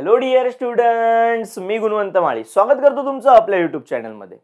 Hello dear students, मी गुणवंत माळी स्वागत करतो तुमचं आपल्या युट्यूब चॅनलमध्ये.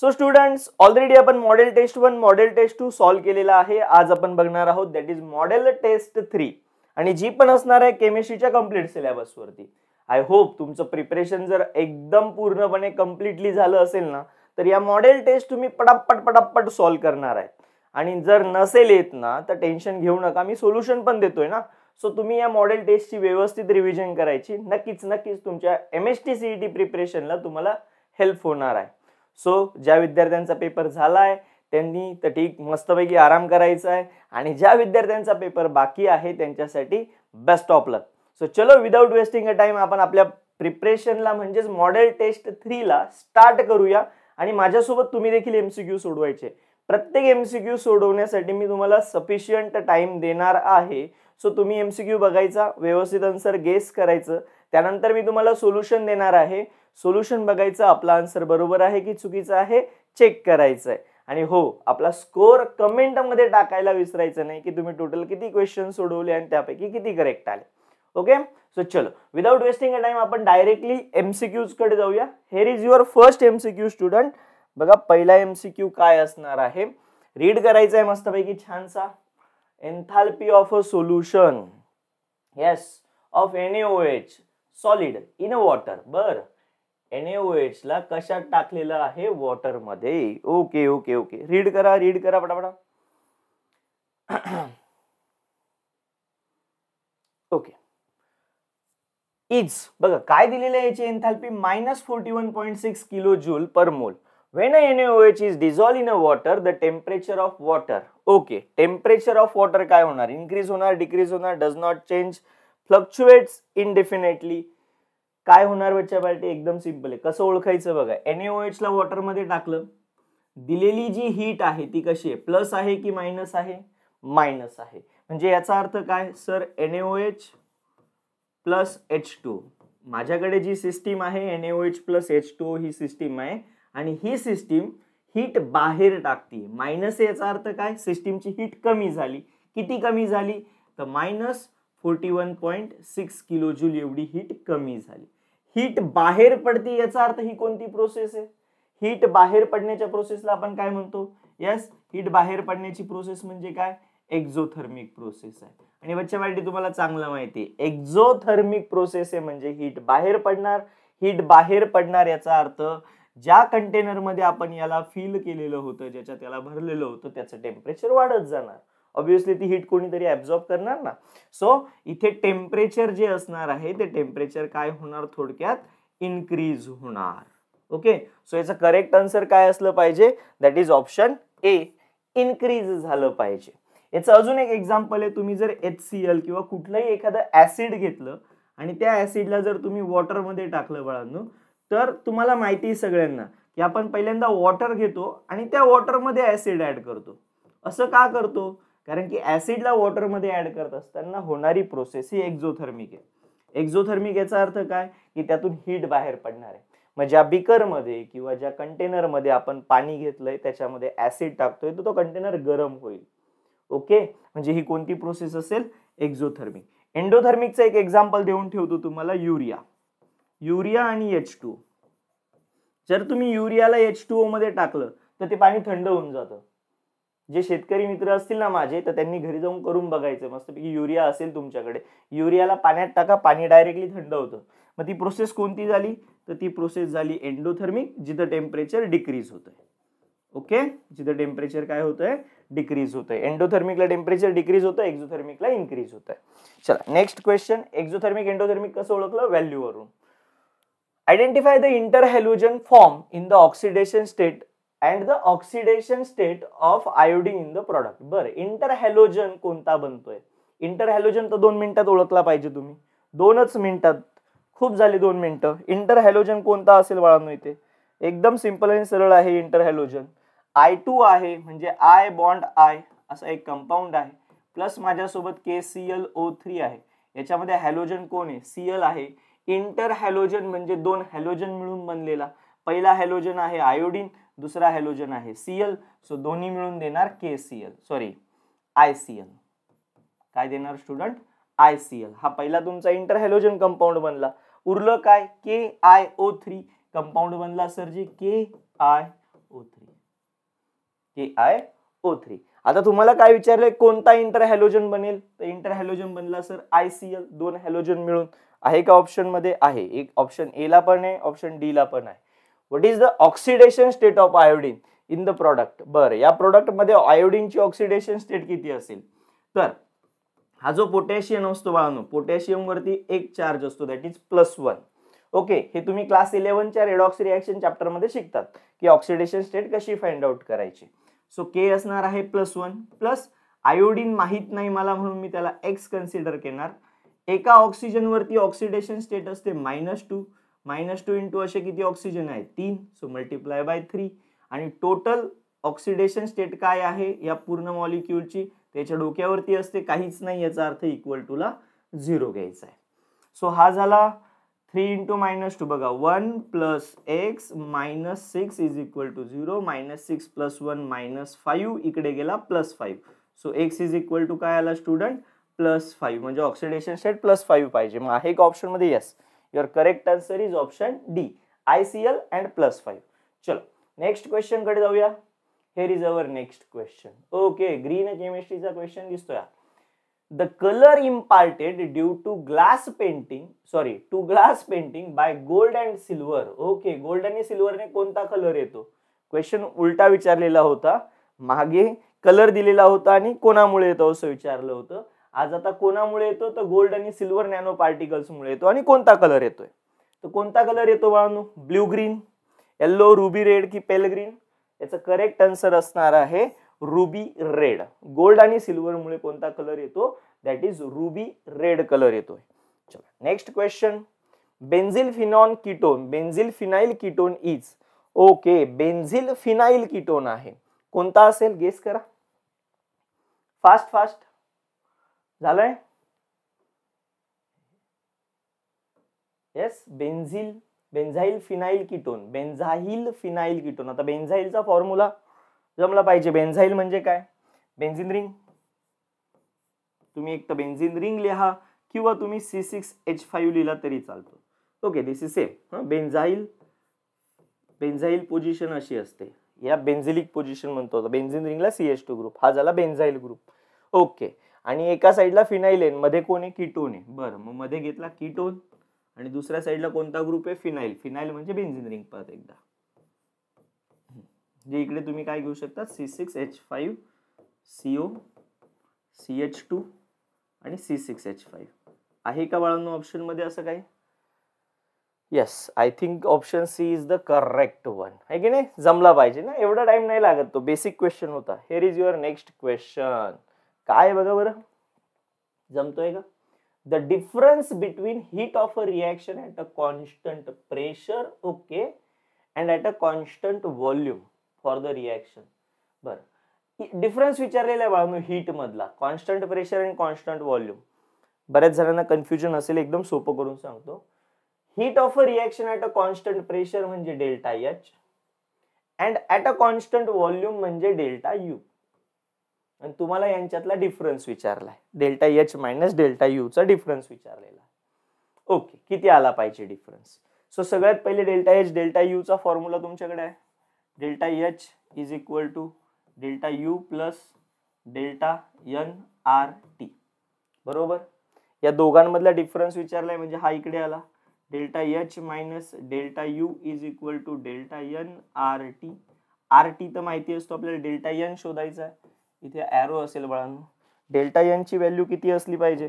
सो स्टुडंट्स, ऑलरेडी आपण model test 1 model test 2 solve केलेला आहे. आज आपण बघणार आहोत दॅट इज मॉडेल टेस्ट 3 आणि जी पण असणार आहे केमिस्ट्रीच्या कंप्लीट सिलेबस वरती. आय होप तुमचं प्रिपरेशन जर एकदम पूर्णपणे कंप्लीटली झालं असेल ना, तर या मॉडेल टेस्ट तुम्ही पटापट सॉल्व्ह करणार आहे. आणि जर नसेल येत ना तर टेन्शन घेऊ नका, मी सोल्युशन पण देतोय ना. सो तुम्ही या मॉडेल टेस्टची व्यवस्थित रिव्हिजन करायची. नक्कीच तुमच्या MST CET प्रिपरेशनला तुम्हाला हेल्प होणार आहे. सो ज्या विद्यार्थ्यांचा पेपर झालाय त्यांनी तर ठीक मस्तपैकी आराम करायचा आहे आणि ज्या विद्यार्थ्यांचा पेपर बाकी आहे त्यांच्यासाठी बेस्ट ऑफ लक. सो चलो विदाउट वेस्टिंग अ टाइम आपण आपल्या प्रिपरेशनला म्हणजेच मॉडेल टेस्ट 3 ला स्टार्ट करूया. आणि माझ्यासोबत तुम्ही देखील MCQ सोडवायचे. प्रत्येक MCQ सोडवण्यासाठी मी तुम्हाला सफिशियंट टाइम देणार आहे. सो तुम्ही MCQ बघायचा, व्यवस्थित आन्सर गेस करायचं, त्यानंतर मी तुम्हाला सोल्युशन देणार आहे. सोल्युशन बघायचं, आपला आन्सर बरोबर आहे की चुकीचा आहे चेक करायचं आहे. आणि हो, आपला स्कोर कमेंट मध्ये टाकायला विसरायचं नाही की तुम्ही टोटल किती क्वेश्चन सोडवले आणि त्यापैकी किती करेक्ट आले. ओके, सो चलो विदाउट वेस्टिंग अ टाइम आपण डायरेक्टली MCQज कडे जाऊया. Hair is your first MCQ student. बघा पहिला MCQ काय असणार आहे, रीड करायचा आहे मस्तपैकी छानसा. Enthalpy of a solution of NaOH solid in a water. बर, NaOH ला कशात टाकलेलं आहे, वॉटर मध्ये. ओके ओके ओके, रीड करा पटापटा. ओके, इज बघा काय दिलेलं आहे, याची एन्थाल्पी -41.6 किलो जूल पर मोल. When a NaOH is dissolved in a water, the temperature of water. Okay, temperature of water काय होणार, इनक्रीज होणार, डिक्रीज होणार, does not change, fluctuates indefinitely. काय होणार बच्चा पार्टी, एकदम सिंपल आहे. कसं ओळखायचं बघा, NaOH ला वॉटर मध्ये टाकलं, दिलेली जी हीट आहे ती कशी आहे, प्लस आहे की मायनस आहे, मायनस आहे. म्हणजे याचा अर्थ काय सर, NaOH प्लस H2. माझ्याकडे जी सिस्टीम आहे NaOH प्लस H2 ही सिस्टीम आहे आणि ही सिस्टीम हीट बाहेर टाकते. मायनस याचा अर्थ काय, सिस्टीमची हीट कमी झाली. किती कमी झाली तर -41.6 किलो जूल एवढी हीट कमी झाली. हीट बाहेर पडते याचा अर्थ ही कोणती प्रोसेस आहे, हीट बाहेर पडण्याच्या प्रोसेसला आपण काय म्हणतो, यस, हीट बाहेर पडण्याची प्रोसेस म्हणजे काय, एक्झोथर्मिक प्रोसेस आहे. आणि बच्चा पार्टी तुम्हाला चांगलं माहिती आहे, एक्झोथर्मिक प्रोसेस आहे म्हणजे हीट बाहेर पडणार. हीट बाहेर पडणार याचा अर्थ ज्या कंटेनर मध्ये आपण याला फिल केलेलं होतं, ज्याच्यात याला भरलेलं होतं, त्याचं टेम्परेचर वाढत जाणार. ऑब्विसली ती हीट कोणीतरी ऍब्झॉर्ब करणार ना. सो इथे टेम्परेचर जे असणार आहे ते टेम्परेचर काय होणार, थोडक्यात इनक्रीज होणार. ओके, सो याचं करेक्ट आन्सर काय असलं पाहिजे, that is option A, increase झालं पाहिजे. याचं अजून एक एक्झाम्पल आहे. तुम्ही जर HCl किंवा कुठलंही एखादं ऍसिड घेतलं आणि त्या ऍसिडला जर तुम्ही वॉटर मध्ये टाकलं बाळांनो, तर तुम्हाला माहिती आहे सगळ्यांना की आपण पहिल्यांदा वॉटर घेतो आणि त्या वॉटर मध्ये ऍसिड ऍड करतो. असं का करतो, कारण की ऍसिडला वॉटर मध्ये ऍड करत असताना होणारी प्रोसेस ही एक्झोथर्मिक आहे. एक्झोथर्मिक याचा अर्थ काय की त्यातून हीट बाहेर पडणार आहे. मग ज्या बीकर मध्ये किंवा ज्या कंटेनर मध्ये आपण पाणी घेतलंय त्याच्यामध्ये ऍसिड टाकतोय तर तो कंटेनर गरम होईल. ओके, म्हणजे ही कोणती प्रोसेस असेल, एक्झोथर्मिक. एंडोथर्मिकचं एक एक्झाम्पल देऊन ठेवतो तुम्हाला, युरिया आणि H2. जर तुम्ही युरियाला H2O मध्ये टाकलं तर ते पाणी थंड होऊन जातं. जे शेतकरी मित्र असतील ना माझे, तर त्यांनी घरी जाऊन करून बघायचं, मस्तपैकी युरिया असेल तुमच्याकडे, युरियाला पाण्यात टाका, पाणी डायरेक्टली थंड होतं. मग ती प्रोसेस कोणती झाली, तर ती प्रोसेस झाली एंडोथर्मिक, जिथं टेम्परेचर डिक्रीज होतंय. ओके, जिथं टेम्परेचर काय होतंय, डिक्रीज होतंय. एंडोथर्मिकला टेम्परेचर डिक्रीज होतं, एक्झोथर्मिकला इन्क्रीज होतंय. चला नेक्स्ट क्वेश्चन, एक्झोथर्मिक एंडोथर्मिक कसं ओळखलं, व्हॅल्यू वरून. Identify the interhalogen form in the oxidation state and the oxidation state of iodine in the product. बरं, इंटरहॅलोजन कोणता बनतोय, इंटरहॅलोजन तर 2 मिनिटात ओळखला पाहिजे तुम्ही, 2च मिनिटात, खूप झाली 2 मिनिटं. इंटरहॅलोजन कोणता असेल बाळांनो, इथे एकदम सिंपल आणि सरळ आहे. इंटरहॅलोजन I2 आहे, म्हणजे I बॉन्ड I असा एक कंपाऊंड आहे, प्लस माझ्यासोबत KClO3 आहे. याच्यामध्ये हॅलोजन कोण आहे, Cl आहे. इंटरहॅलोजन म्हणजे 2 हॅलोजन मिळून बनलेला. पहिला हॅलोजन आहे आयोडीन, दुसरा हॅलोजन आहे Cl. सो दोन्ही मिळून देणार ICl. काय देणार स्टुडंट, ICl. हा पहिला तुमचा इंटरहॅलोजन कंपाऊंड बनला. उरलं काय KiO3 कंपाऊंड बनला सर जी KiO3. आता तुम्हाला काय विचारलंय कोणता इंटर हॅलोजन बनेल, तर इंटर हॅलोजन बनला सर ICl, 2 हॅलोजन मिळून. आहे का ऑप्शन मध्ये? आहे. एक ऑप्शन ए ला पण आहे, ऑप्शन डी ला पण आहे. What is the oxidation state of iodine in the product? बरं, या प्रोडक्ट मध्ये आयोडीनची ऑक्सिडेशन स्टेट किती असेल? तर हा जो पोटॅशियम असतो बाळांनो, पोटॅशियम वरती एक चार्ज असतो, दॅट इज +1. ओके, हे तुम्ही क्लास 11 च्या रेडॉक्स रिएक्शन चॅप्टर मध्ये शिकतात की ऑक्सिडेशन स्टेट कशी फाइंड आउट करायची. सो के असणार आहे +1 प्लस आयोडीन माहित नाही मला म्हणून मी त्याला x कन्सिडर करणार. एका ऑक्सिजन वरती ऑक्सिडेशन स्टेट असते -2. -2 इंटू असे किती ऑक्सिजन आहे? 3. So multiply by 3. आणि टोटल ऑक्सिडेशन स्टेट काय आहे या पूर्ण मॉलिक्यूलची? त्याच्या डोक्यावरती असते काहीच नाही, याचा अर्थ इक्वल टू ला 0 घ्यायचा आहे. सो हा झाला 3 इंटू -2 बघा 1 plus x minus 6 is equal to 0. -6 plus 1 -5 इकडे गेला +5. So x is equal to काय आला स्टुडंट? +5. म्हणजे ऑक्सिडेशन स्टेट +5 पाहिजे. मग आहे का ऑप्शन मध्ये? Yes. Your correct answer is option D, ICl and +5. चलो नेक्स्ट क्वेश्चन कडे जाऊया. Here is our next question. Okay, green chemistryचा क्वेश्चन दिसतोय. The color imparted due to glass painting by gold and silver. Okay, gold आणि silver ने कोणता colour येतो? Question उलटा विचारलेला होता. मागे कलर दिलेला होता आणि कोणामुळे येतो असं विचारलं होतं. आज आता कोणामुळे येतो? तर गोल्ड आणि सिल्वर नॅनो पार्टिकल्स मुळे येतो. आणि कोणता कलर येतोय? तर कोणता कलर येतो बाळांनो? Blue green, yellow, ruby red की पेल ग्रीन? याचं करेक्ट आन्सर असणार आहे रुबी रेड. गोल्ड आणि सिल्वर मुळे कोणता कलर येतो? That is ruby red colour येतोय. चला next question. Benzyl phenyl ketone is. Okay, benzyl phenyl ketone आहे. कोणता असेल? गेस करा. फास्ट झालंय. Yes, benzyl phenyl ketone. आता बेन्झाइलचा फॉर्म्युला जमला पाहिजे. बेन्झाइल म्हणजे काय? Benzene ring. तुम्ही एक तर बेन्झिन रिंग लिहा किंवा तुम्ही C6H5 लिहिला तरी चालतो. Okay, this is same. Benzyl position अशी असते, या बेन्झिलिक पोझिशन म्हणतो. बेन्झिन रिंगला CH2 ग्रुप, हा झाला बेन्झाइल ग्रुप. ओके, आणि एका साइडला फिनाइल आहे, मध्ये कोण आहे? कीटोन आहे. बरं, मग मध्ये घेतला कीटोन आणि दुसऱ्या साइडला कोणता ग्रुप आहे? फिनाइल म्हणजे बेन्झिन रिंग. परत एकदा जे इकडे तुम्ही काय घेऊ शकता? C6H5 CO CH2 आणि C6H5. आहे का बाळांनो ऑप्शन मध्ये असं काय? Yes, I think option C is the correct one. आहे की नाही? जमला पाहिजे ना, एवढा टाइम नाही लागत. तो बेसिक क्वेश्चन होता. Here is your next question. काय बघा बरं, जमतोय का? The difference between heat of a reaction at a constant pressure, okay, and at a constant volume for the reaction. बर, डिफरन्स विचारलेला आहे बाळांनो हीट मधला, कॉन्स्टंट प्रेशर आणि कॉन्स्टंट व्हॉल्यूम. बऱ्याच जणांना कन्फ्युजन असेल, एकदम सोपं करून सांगतो. Heat of a reaction at a constant pressure म्हणजे ΔH and at a constant volume म्हणजे ΔU. आणि तुम्हाला यांच्यातला डिफरन्स विचारलाय, ΔH मायनस ΔU चा डिफरन्स विचारलेला. ओके, किती आला पाहिजे डिफरन्स? सो सगळ्यात पहिले ΔH ΔU चा फॉर्म्युला तुमच्याकडे आहे. ΔH is equal to ΔU plus ΔNRT. बरोबर, या दोघांमधला डिफरन्स विचारलाय म्हणजे हा इकडे आला. ΔH minus ΔU is equal to ΔNRT. RT तर माहिती असतो आपल्याला, ΔN शोधायचा आहे. इथे एरो असेल बाळांनो. ΔN ची व्हॅल्यू किती असली पाहिजे?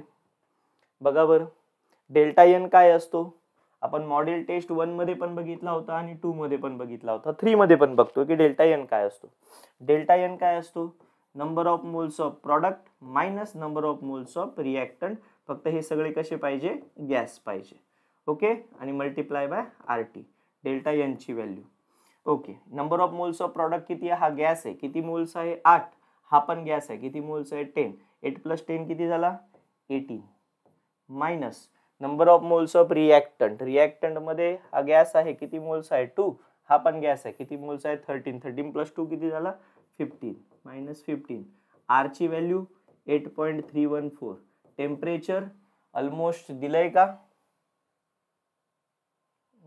बघा बरं, ΔN काय असतो? आपण मॉडेल टेस्ट 1 मध्ये पण बघितला होता आणि 2 मध्ये पण बघितला होता, 3 मध्ये पण बघतो की ΔN काय असतो. ΔN काय असतो? Number of moles of product minus number of moles of reactant. फक्त हे सगळे कसे पाहिजे? गॅस पाहिजे. ओके, आणि मल्टिप्लाय बाय RT, ΔN ची value. Okay, number of moles of product किती आहे? हा गॅस आहे, किती मोल्स आहे? 8. हा पण गॅस आहे, किती मोल्स आहे? 10. 8 प्लस 10 किती झाला? 18. Minus number of moles of reactant मध्ये हा गॅस आहे, किती मोल्स आहे? 2. हा पण गॅस आहे, किती मोल्स आहे? 13. 13 प्लस 2 किती झाला? 15. मायनस 15. आर ची व्हॅल्यू 8.314. टेम्परेचर ऑलमोस्ट दिलंय का?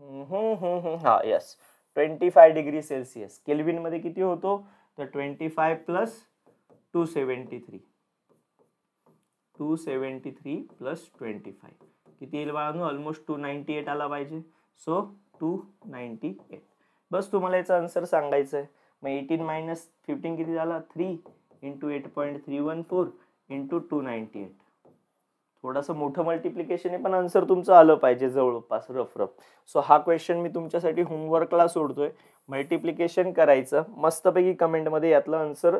हा यस 25 डिग्री सेल्सिअस. केल्विन मध्ये किती होतो तर 25 प्लस 273 प्लस 25 किती येईल बाळांनो ऑलमोस्ट 298 आला पाहिजे. सो 298. बस तुम्हाला याचा आन्सर सांगायचं आहे. मग 18 मायनस 15 किती झाला 3 इंटू 8.314 इंटू 298. थोडंसं मोठं मल्टिप्लिकेशन आहे पण आन्सर तुमचं आलं पाहिजे जवळपास रफ. सो हा क्वेश्चन मी तुमच्यासाठी होमवर्कला सोडतोय. मल्टिप्लिकेशन करायचं मस्तपैकी कमेंटमध्ये यातलं आन्सर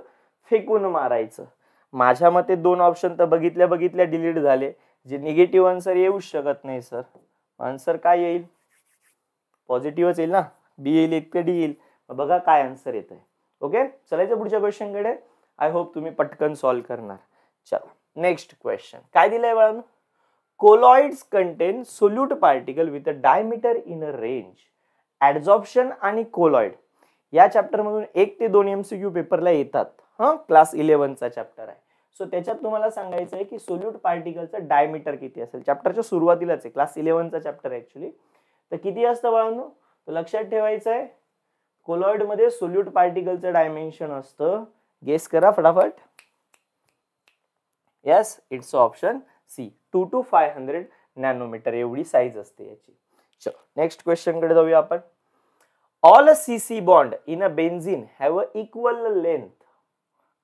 फेकून मारायचं. माझ्या मते 2 ऑप्शन तर बघितल्या डिलीट झाले. जे निगेटिव्ह आन्सर येऊच शकत नाही सर. आन्सर काय येईल पॉझिटिव्हच येईल ना. बी येईल इतकं डी येईल. बघा काय आन्सर येत आहे. ओके चलायचं पुढच्या क्वेश्चन कडे. आय होप तुम्ही पटकन सॉल्व्ह करणार. चला नेक्स्ट क्वेश्चन काय दिलंय बाळांनो. Colloids content solute particle with a diameter in a range. Adsorption आणि कोलॉइड या चॅप्टर मधून 1 ते 2 MCQ पेपरला येतात. क्लास 11चा चॅप्टर आहे. सो त्याच्यात तुम्हाला सांगायचं आहे की सोल्यूट पार्टिकलचं डायमीटर किती असेल. चॅप्टरच्या सुरुवातीलाच आहे. क्लास 11चा चॅप्टर ऍक्च्युली. तर किती असतं बाळांनो तर लक्षात ठेवायचं आहे. कोलॉइड मध्ये सोल्यूट पार्टिकलचं डायमेन्शन असतं. गेस करा फटाफट. Yes it's option C 2 to 500 nanometre एवढी साईज असते याची. चलो नेक्स्ट क्वेश्चन कडे जाऊया आपण. All CC bond in a benzene have a equal length.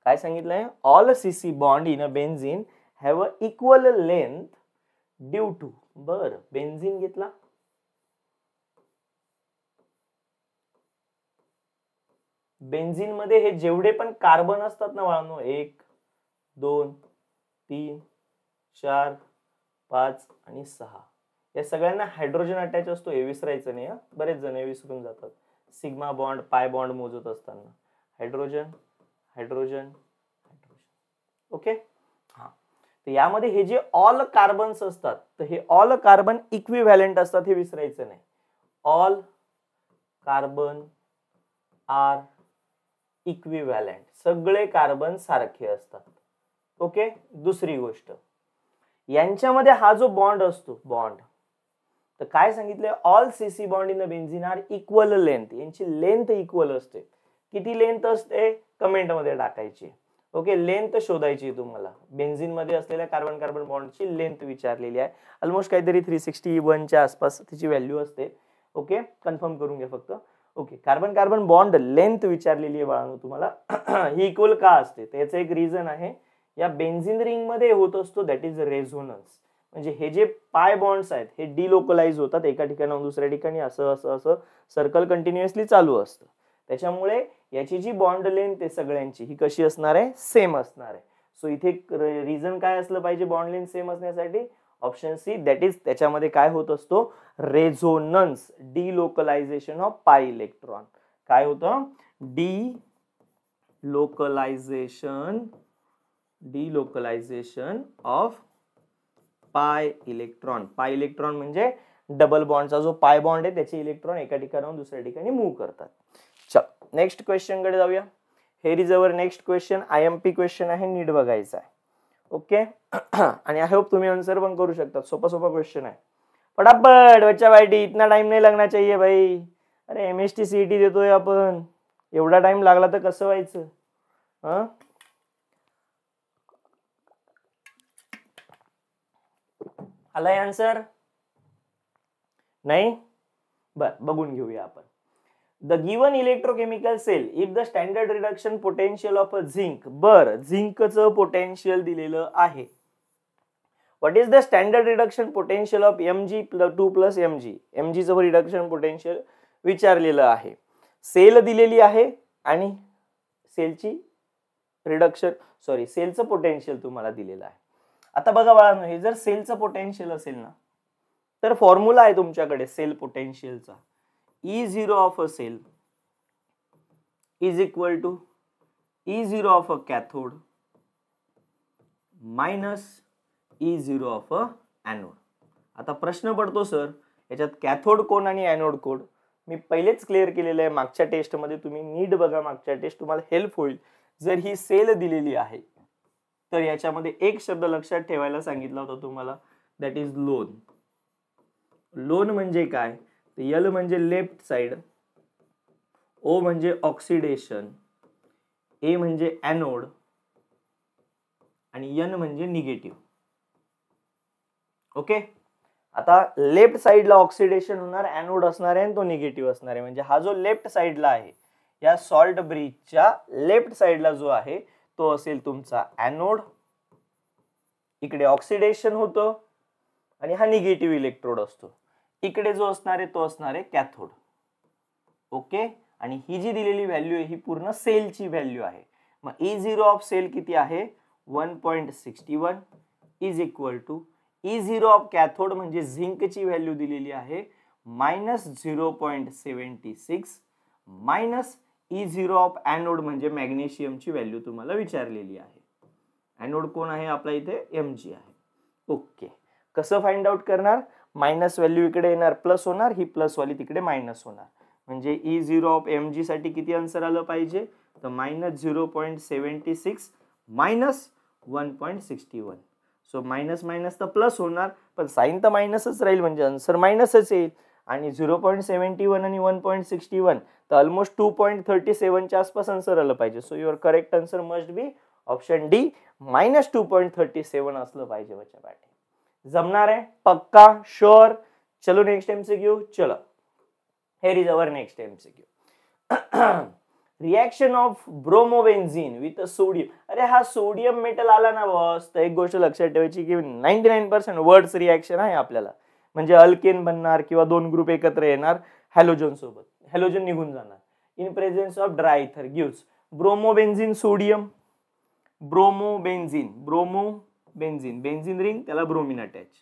काय सांगितलंय all CC bond in a benzene have a equal length due to. बर बेन्झीन घेतला. बेन्झीन मध्ये हे जेवढे पण कार्बन असतात ना बाळांनो 1 2 3 4 5 आणि 6 या सगळ्यांना हायड्रोजन अटॅच असतो. हे विसरायचं नाही. बरेच जण हे विसरून जातात. सिग्मा बॉन्ड पाय बॉन्ड मोजत असताना हायड्रोजन हायड्रोजन हायड्रोजन. ओके हा तर यामध्ये हे जे ऑल कार्बन्स असतात तर हे ऑल कार्बन इक्विव्हॅलेंट असतात. हे विसरायचं नाही. All carbon are equivalent. सगळे कार्बन सारखे असतात. ओके दुसरी गोष्ट यांच्यामध्ये हा जो बॉन्ड असतो बॉन्ड तर काय सांगितलंय all CC bond in the benzene are equal length. यांची लेंथ इक्वल असते. किती लेंथ असते कमेंट मध्ये टाकायची. ओके लेंथ शोधायची तुम्हाला. बेन्झीन मध्ये असलेल्या कार्बन कार्बन बॉन्डची लेंथ विचारलेली आहे. ऑलमोस्ट काहीतरी 361 च्या आसपास तिची व्हॅल्यू असते. ओके कन्फर्म करून घ्या फक्त. Okay carbon carbon bond length विचारलेली आहे बाळांनो तुम्हाला. ही इक्वल का असते त्याचं एक रिझन आहे. या बेन्झीन रिंग मध्ये होत असतो दॅट इज रेझोनन्स. म्हणजे हे जे पाय बॉन्ड्स आहेत हे डिलोकलाइज होतात एका ठिकाणाहून दुसऱ्या ठिकाणी. असं असं असं सर्कल कंटिन्युअसली चालू असतं. त्याच्यामुळे याची जी बॉन्ड लेंथ आहे सगळ्यांची ही कशी असणार आहे सेम असणार आहे. सो इथे रिझन काय असलं पाहिजे बॉन्ड लेंथ सेम असण्यासाठी ऑप्शन सी दॅट इज त्याच्यामध्ये काय होत असतो resonance delocalization of pi electron. काय होतं delocalization of pi electron. Pi electron म्हणजे डबल बॉन्डचा जो पाय बॉन्ड आहे त्याचे इलेक्ट्रॉन एका ठिकाणाहून दुसऱ्या ठिकाणी मूव्ह करतात. चल नेक्स्ट क्वेश्चन कडे जाऊया. Here is our next question. IMP question आहे नीट बघायचा आहे. ओके आणि आय होप तुम्ही आंसर पण करू शकता. सोपा सोपा क्वेश्चन आहे. फटाफट बच्चा बैठी इतना टाइम नहीं लगना चाहिए भाई. अरे MST CET देतोय आपण. एवढा टाइम लागला तर कसं व्हायचं. आलाय आन्सर नाही. बर बघून घेऊया आपण. The given electrochemical cell if the standard reduction potential of a zinc. बर झिंकचं पोटेन्शियल दिलेलं आहे. What is the standard reduction potential of Mg2 plus Mg. Mg चं रिडक्शन पोटेन्शियल विचारलेलं आहे. सेल दिलेली आहे आणि सेलची रिडक्शन सेलचं पोटेन्शियल तुम्हाला दिलेलं आहे. आता बघा बाळांनो हे जर सेलचं पोटेन्शियल असेल ना तर फॉर्म्युला आहे तुमच्याकडे सेल पोटेन्शियलचा. E0 of a cell is equal to E0 of a cathode minus E0 of a anode. आता प्रश्न पडतो सर याच्यात कॅथोड कोण आणि एनोड कोण. मी पहिलेच क्लिअर केलेलं आहे मागच्या टेस्ट मध्ये. तुम्ही नीट बघा मागच्या टेस्ट तुम्हाला हेल्प होईल. जर ही सेल दिलेली आहे तर याच्यामध्ये एक शब्द लक्षात ठेवायला सांगितला होता तुम्हाला दॅट इज लोन. लोन म्हणजे काय एल म्हणजे लेफ्ट साइड, ओ म्हणजे ऑक्सिडेशन, ए म्हणजे एनोड आणि एन म्हणजे निगेटिव्ह. ओके, आता लेफ्ट साइडला ऑक्सिडेशन होणार, एनोड असणार आहे आणि तो निगेटिव्ह असणार आहे. म्हणजे हा जो लेफ्ट साइडला आहे, या सॉल्ट ब्रिजच्या लेफ्ट साइडला जो आहे तो असेल तुमचा एनोड, इकडे ऑक्सिडेशन होतं आणि हा निगेटिव्ह इलेक्ट्रोड असतो. इकडे जो असणार आहे तो असणार आहे कॅथोड. ओके, आणि ही जी दिलेली व्हॅल्यू आहे ही पूर्ण सेलची व्हॅल्यू आहे. मग E0 ऑफ सेल किती आहे 1.61 is equal to E0 of cathode म्हणजे झिंकची व्हॅल्यू दिलेली आहे -0.76 मायनस E0 ऑफ एनोड म्हणजे मॅग्नेशियमची व्हॅल्यू तुम्हाला विचारलेली आहे. एनोड कोण आहे आपला इथे Mg आहे. ओके, कसं फाइंड आउट करणार, मायनस व्हॅल्यू इकडे येणार प्लस होणार, ही प्लस वाली तिकडे मायनस होणार. म्हणजे E0 ऑफ Mg साठी किती आन्सर आलं पाहिजे तर -0.76 मायनस 1.61. सो मायनस मायनस तर प्लस होणार, पण साइन तर मायनसच राहील म्हणजे आन्सर मायनसच येईल. आणि 0.71 आणि 1.61 तर ऑलमोस्ट 2.37 च्या आसपास आन्सर आलं पाहिजे. So your correct answer must be option D -2.37 असलं पाहिजे बच्चा पाठी. जमणार आहे पक्का, श्योर. चलो नेक्स्ट MCQ. चलो, here is our next MCQ. Reaction of bromobenzene with sodium. अरे हा सोडियम मेटल आला ना बॉस, तर एक गोष्ट लक्षात ठेवायची की 99% वर्ड्स रिएक्शन आहे आपल्याला. म्हणजे अल्केन बनणार किंवा दोन ग्रुप एकत्र येणार हॅलोजन सोबत, हॅलोजन निघून जाणार. इन प्रेझेन्स ऑफ ड्राय इथर गिव्स ब्रोमोबेन्झीन सोडियम, ब्रोमोबेन्झीन, ब्रोमोबेन्झीन, बेन्झीन रिंग त्याला ब्रोमीन अटॅच.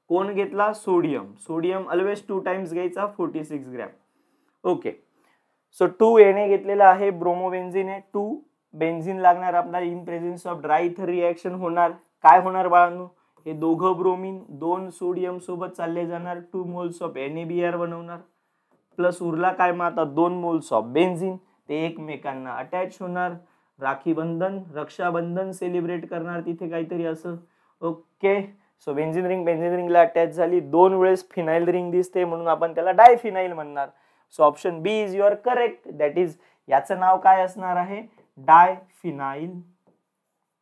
कोण घेतला सोडियम, सोडियम ऑलवेज 2 टाइम्स घ्यायचा 46 ग्रॅम. ओके, सो 2 एने घेतलेला आहे, ब्रोमोबेन्झीन आहे, 2 बेन्झीन लागणार आपला. इन प्रेझेन्स ऑफ ड्राय इथर रिएक्शन होणार, काय होणार बाळांनो, हे दोघं ब्रोमीन 2 सोडियम सोबत चालले जाणार, 2 मोल्स ऑफ NaBr बनवणार, प्लस उरला काय मग आता 2 मोल्स ऑफ बेन्झीन, ते एकमेकांना अटॅच होणार, राखी बंधन, रक्षाबंधन सेलिब्रेट करणार तिथे काहीतरी असं. ओके, सो बेन्झीन रिंगला अटॅच झाली, 2 वेळेस फिनाइल रिंग दिसते म्हणून आपण त्याला डायफिनाइल म्हणणार. So option B is your correct, that is याचं नाव काय असणार आहे डायफिनाइल.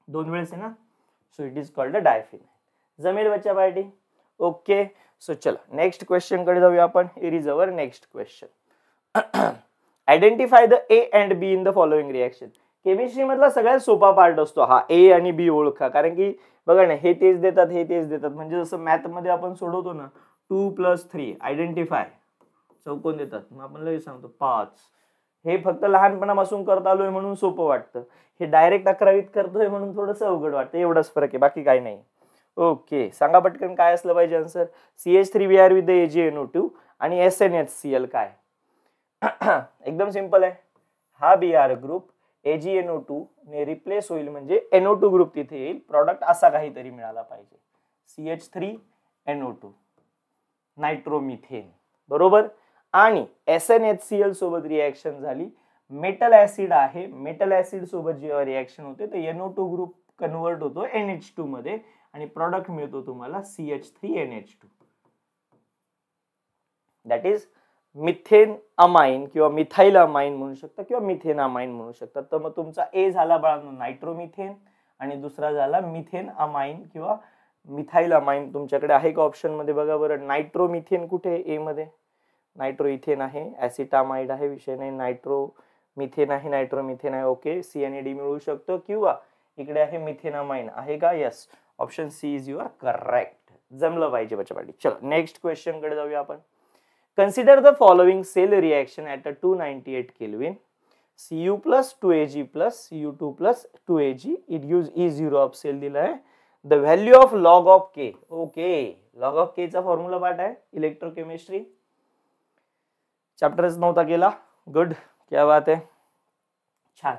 2 वेळेस आहे ना, so it is called a diphenyl. जमेल बच्चा पार्टी. ओके, सो चला नेक्स्ट क्वेश्चन कडे जाऊया आपण. Here is our next question. Identify the A and B in the following reaction. Chemistry मधला सगळ्यात सोपा पार्ट असतो हा, ए आणि बी ओळखा. कारण की बघा ना, हे तेच देतात हे तेच देतात. म्हणजे जसं मॅथ मध्ये आपण सोडवतो ना 2 + 3 आयडेंटिफाय, चौकोन देतात, मग आपण लगेच सांगतो 5. हे फक्त लहानपणापासून करत आलोय म्हणून सोपं वाटतं, हे डायरेक्ट 11वीत करतोय म्हणून थोडंसं अवघड वाटतं. एवढंच फरक आहे, बाकी काही नाही. ओके, सांगा पटकन काय असलं पाहिजे आन्सर. CH3Br विथ AgNO2 आणि SnHCl काय. एकदम सिंपल आहे. हा Br ग्रुप AgNO2 ने रिप्लेस होईल म्हणजे NO2 ग्रुप तिथे येईल, प्रॉडक्ट असा काहीतरी मिळाला पाहिजे CH3NO2 नायट्रोमिथेन, बरोबर. आणि SnHCl सोबत रिएक्शन झाली, मेटल ऍसिड आहे, मेटल ऍसिड सोबत जेव्हा रिएक्शन होते तर NO2 ग्रुप कन्वर्ट होतो NH2 मध्ये आणि प्रॉडक्ट मिळतो तुम्हाला CH3NH2. That is methane amine किंवा मिथाइल अमाइन म्हणू शकता किंवा मिथेन अमाइन म्हणू शकता. तर मग तुमचा ए झाला बाळांनो नायट्रोमिथेन आणि दुसरा झाला मिथेन अमाइन किंवा मिथाइल अमाइन. तुमच्याकडे आहे का ऑप्शन मध्ये बघा बरं. नायट्रोमिथेन कुठे ए मध्ये, नायट्रो इथेन आहे, ऍसिटामाइड आहे, विषय नाही. नायट्रोमिथेन आहे, नायट्रोमिथेन आहे. ओके, सी आणि डी मिळू शकतो किंवा इकडे आहे मिथेन अमाइन आहे का. Yes, option C is your correct. जमलं पाहिजे बच्चा पाटी. चलो नेक्स्ट क्वेश्चन कडे जाऊया आपण. Consider the following cell reaction at a 298 Kelvin. Cu plus 2Ag plus Cu2 plus 2Ag. It gives E0 of cell दिला आहे. The value of log of K. Okay, log of K चा formula पाठ आहे electrochemistry. चॅप्टरच नव्हता केला. Good, क्या बात आहे, छान.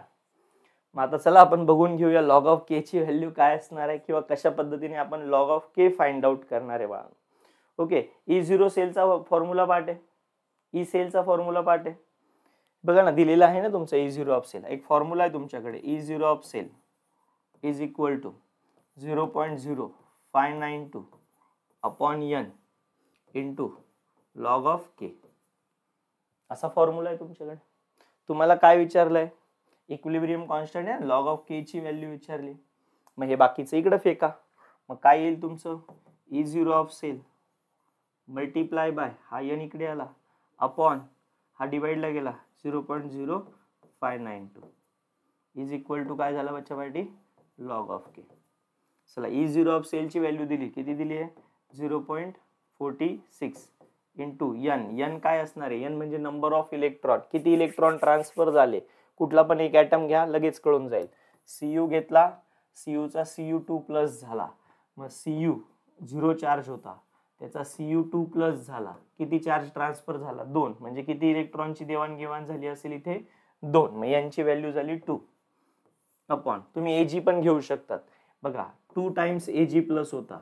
मग आता चला आपण बघून घेऊया लॉग ऑफ के ची व्हॅल्यू काय असणार आहे किंवा कशा पद्धतीने आपण log of K find out करणार आहे बाळा. ओके, E0 सेलचा फॉर्म्युला पार्ट आहे, ई सेलचा फॉर्म्युला पार्ट आहे. बघा ना, दिलेला आहे ना तुमचा E0 ऑफ सेल. एक फॉर्म्युला आहे तुमच्याकडे, E0 of cell is equal to 0.0592 upon n into log of K. असा फॉर्म्युला आहे तुमच्याकडे. तुम्हाला काय विचारलंय, इक्विलिब्रियम कॉन्स्टंट आहे, लॉग ऑफ के ची व्हॅल्यू विचारली. मग हे बाकीचं इकडे फेका. मग काय येईल तुमचं, E0 of cell multiply by हा n इकडे आला अपॉन हा डिवाइडला गेला 0.0592 इज इक्वल टू काय झाला बच्चा पार्टी, लॉग ऑफ के. चला E0 ऑफ सेलची व्हॅल्यू दिली, किती दिली आहे 0.46 इंटू n काय असणार आहे, n म्हणजे नंबर ऑफ इलेक्ट्रॉन, किती इलेक्ट्रॉन ट्रान्सफर झाले. कुठला पण एक ॲटम घ्या लगेच कळून जाईल. Cu घेतला, Cu चा Cu2 प्लस झाला, मग Cu 0 चार्ज होता त्याचा Cu2 प्लस झाला, किती चार्ज ट्रान्सफर झाला 2, म्हणजे किती इलेक्ट्रॉनची देवाणघेवाण झाली असेल इथे 2, मग यांची व्हॅल्यू झाली 2 अपॉन तुम्ही Ag पण घेऊ शकतात बघा 2 टाइम्स Ag प्लस होता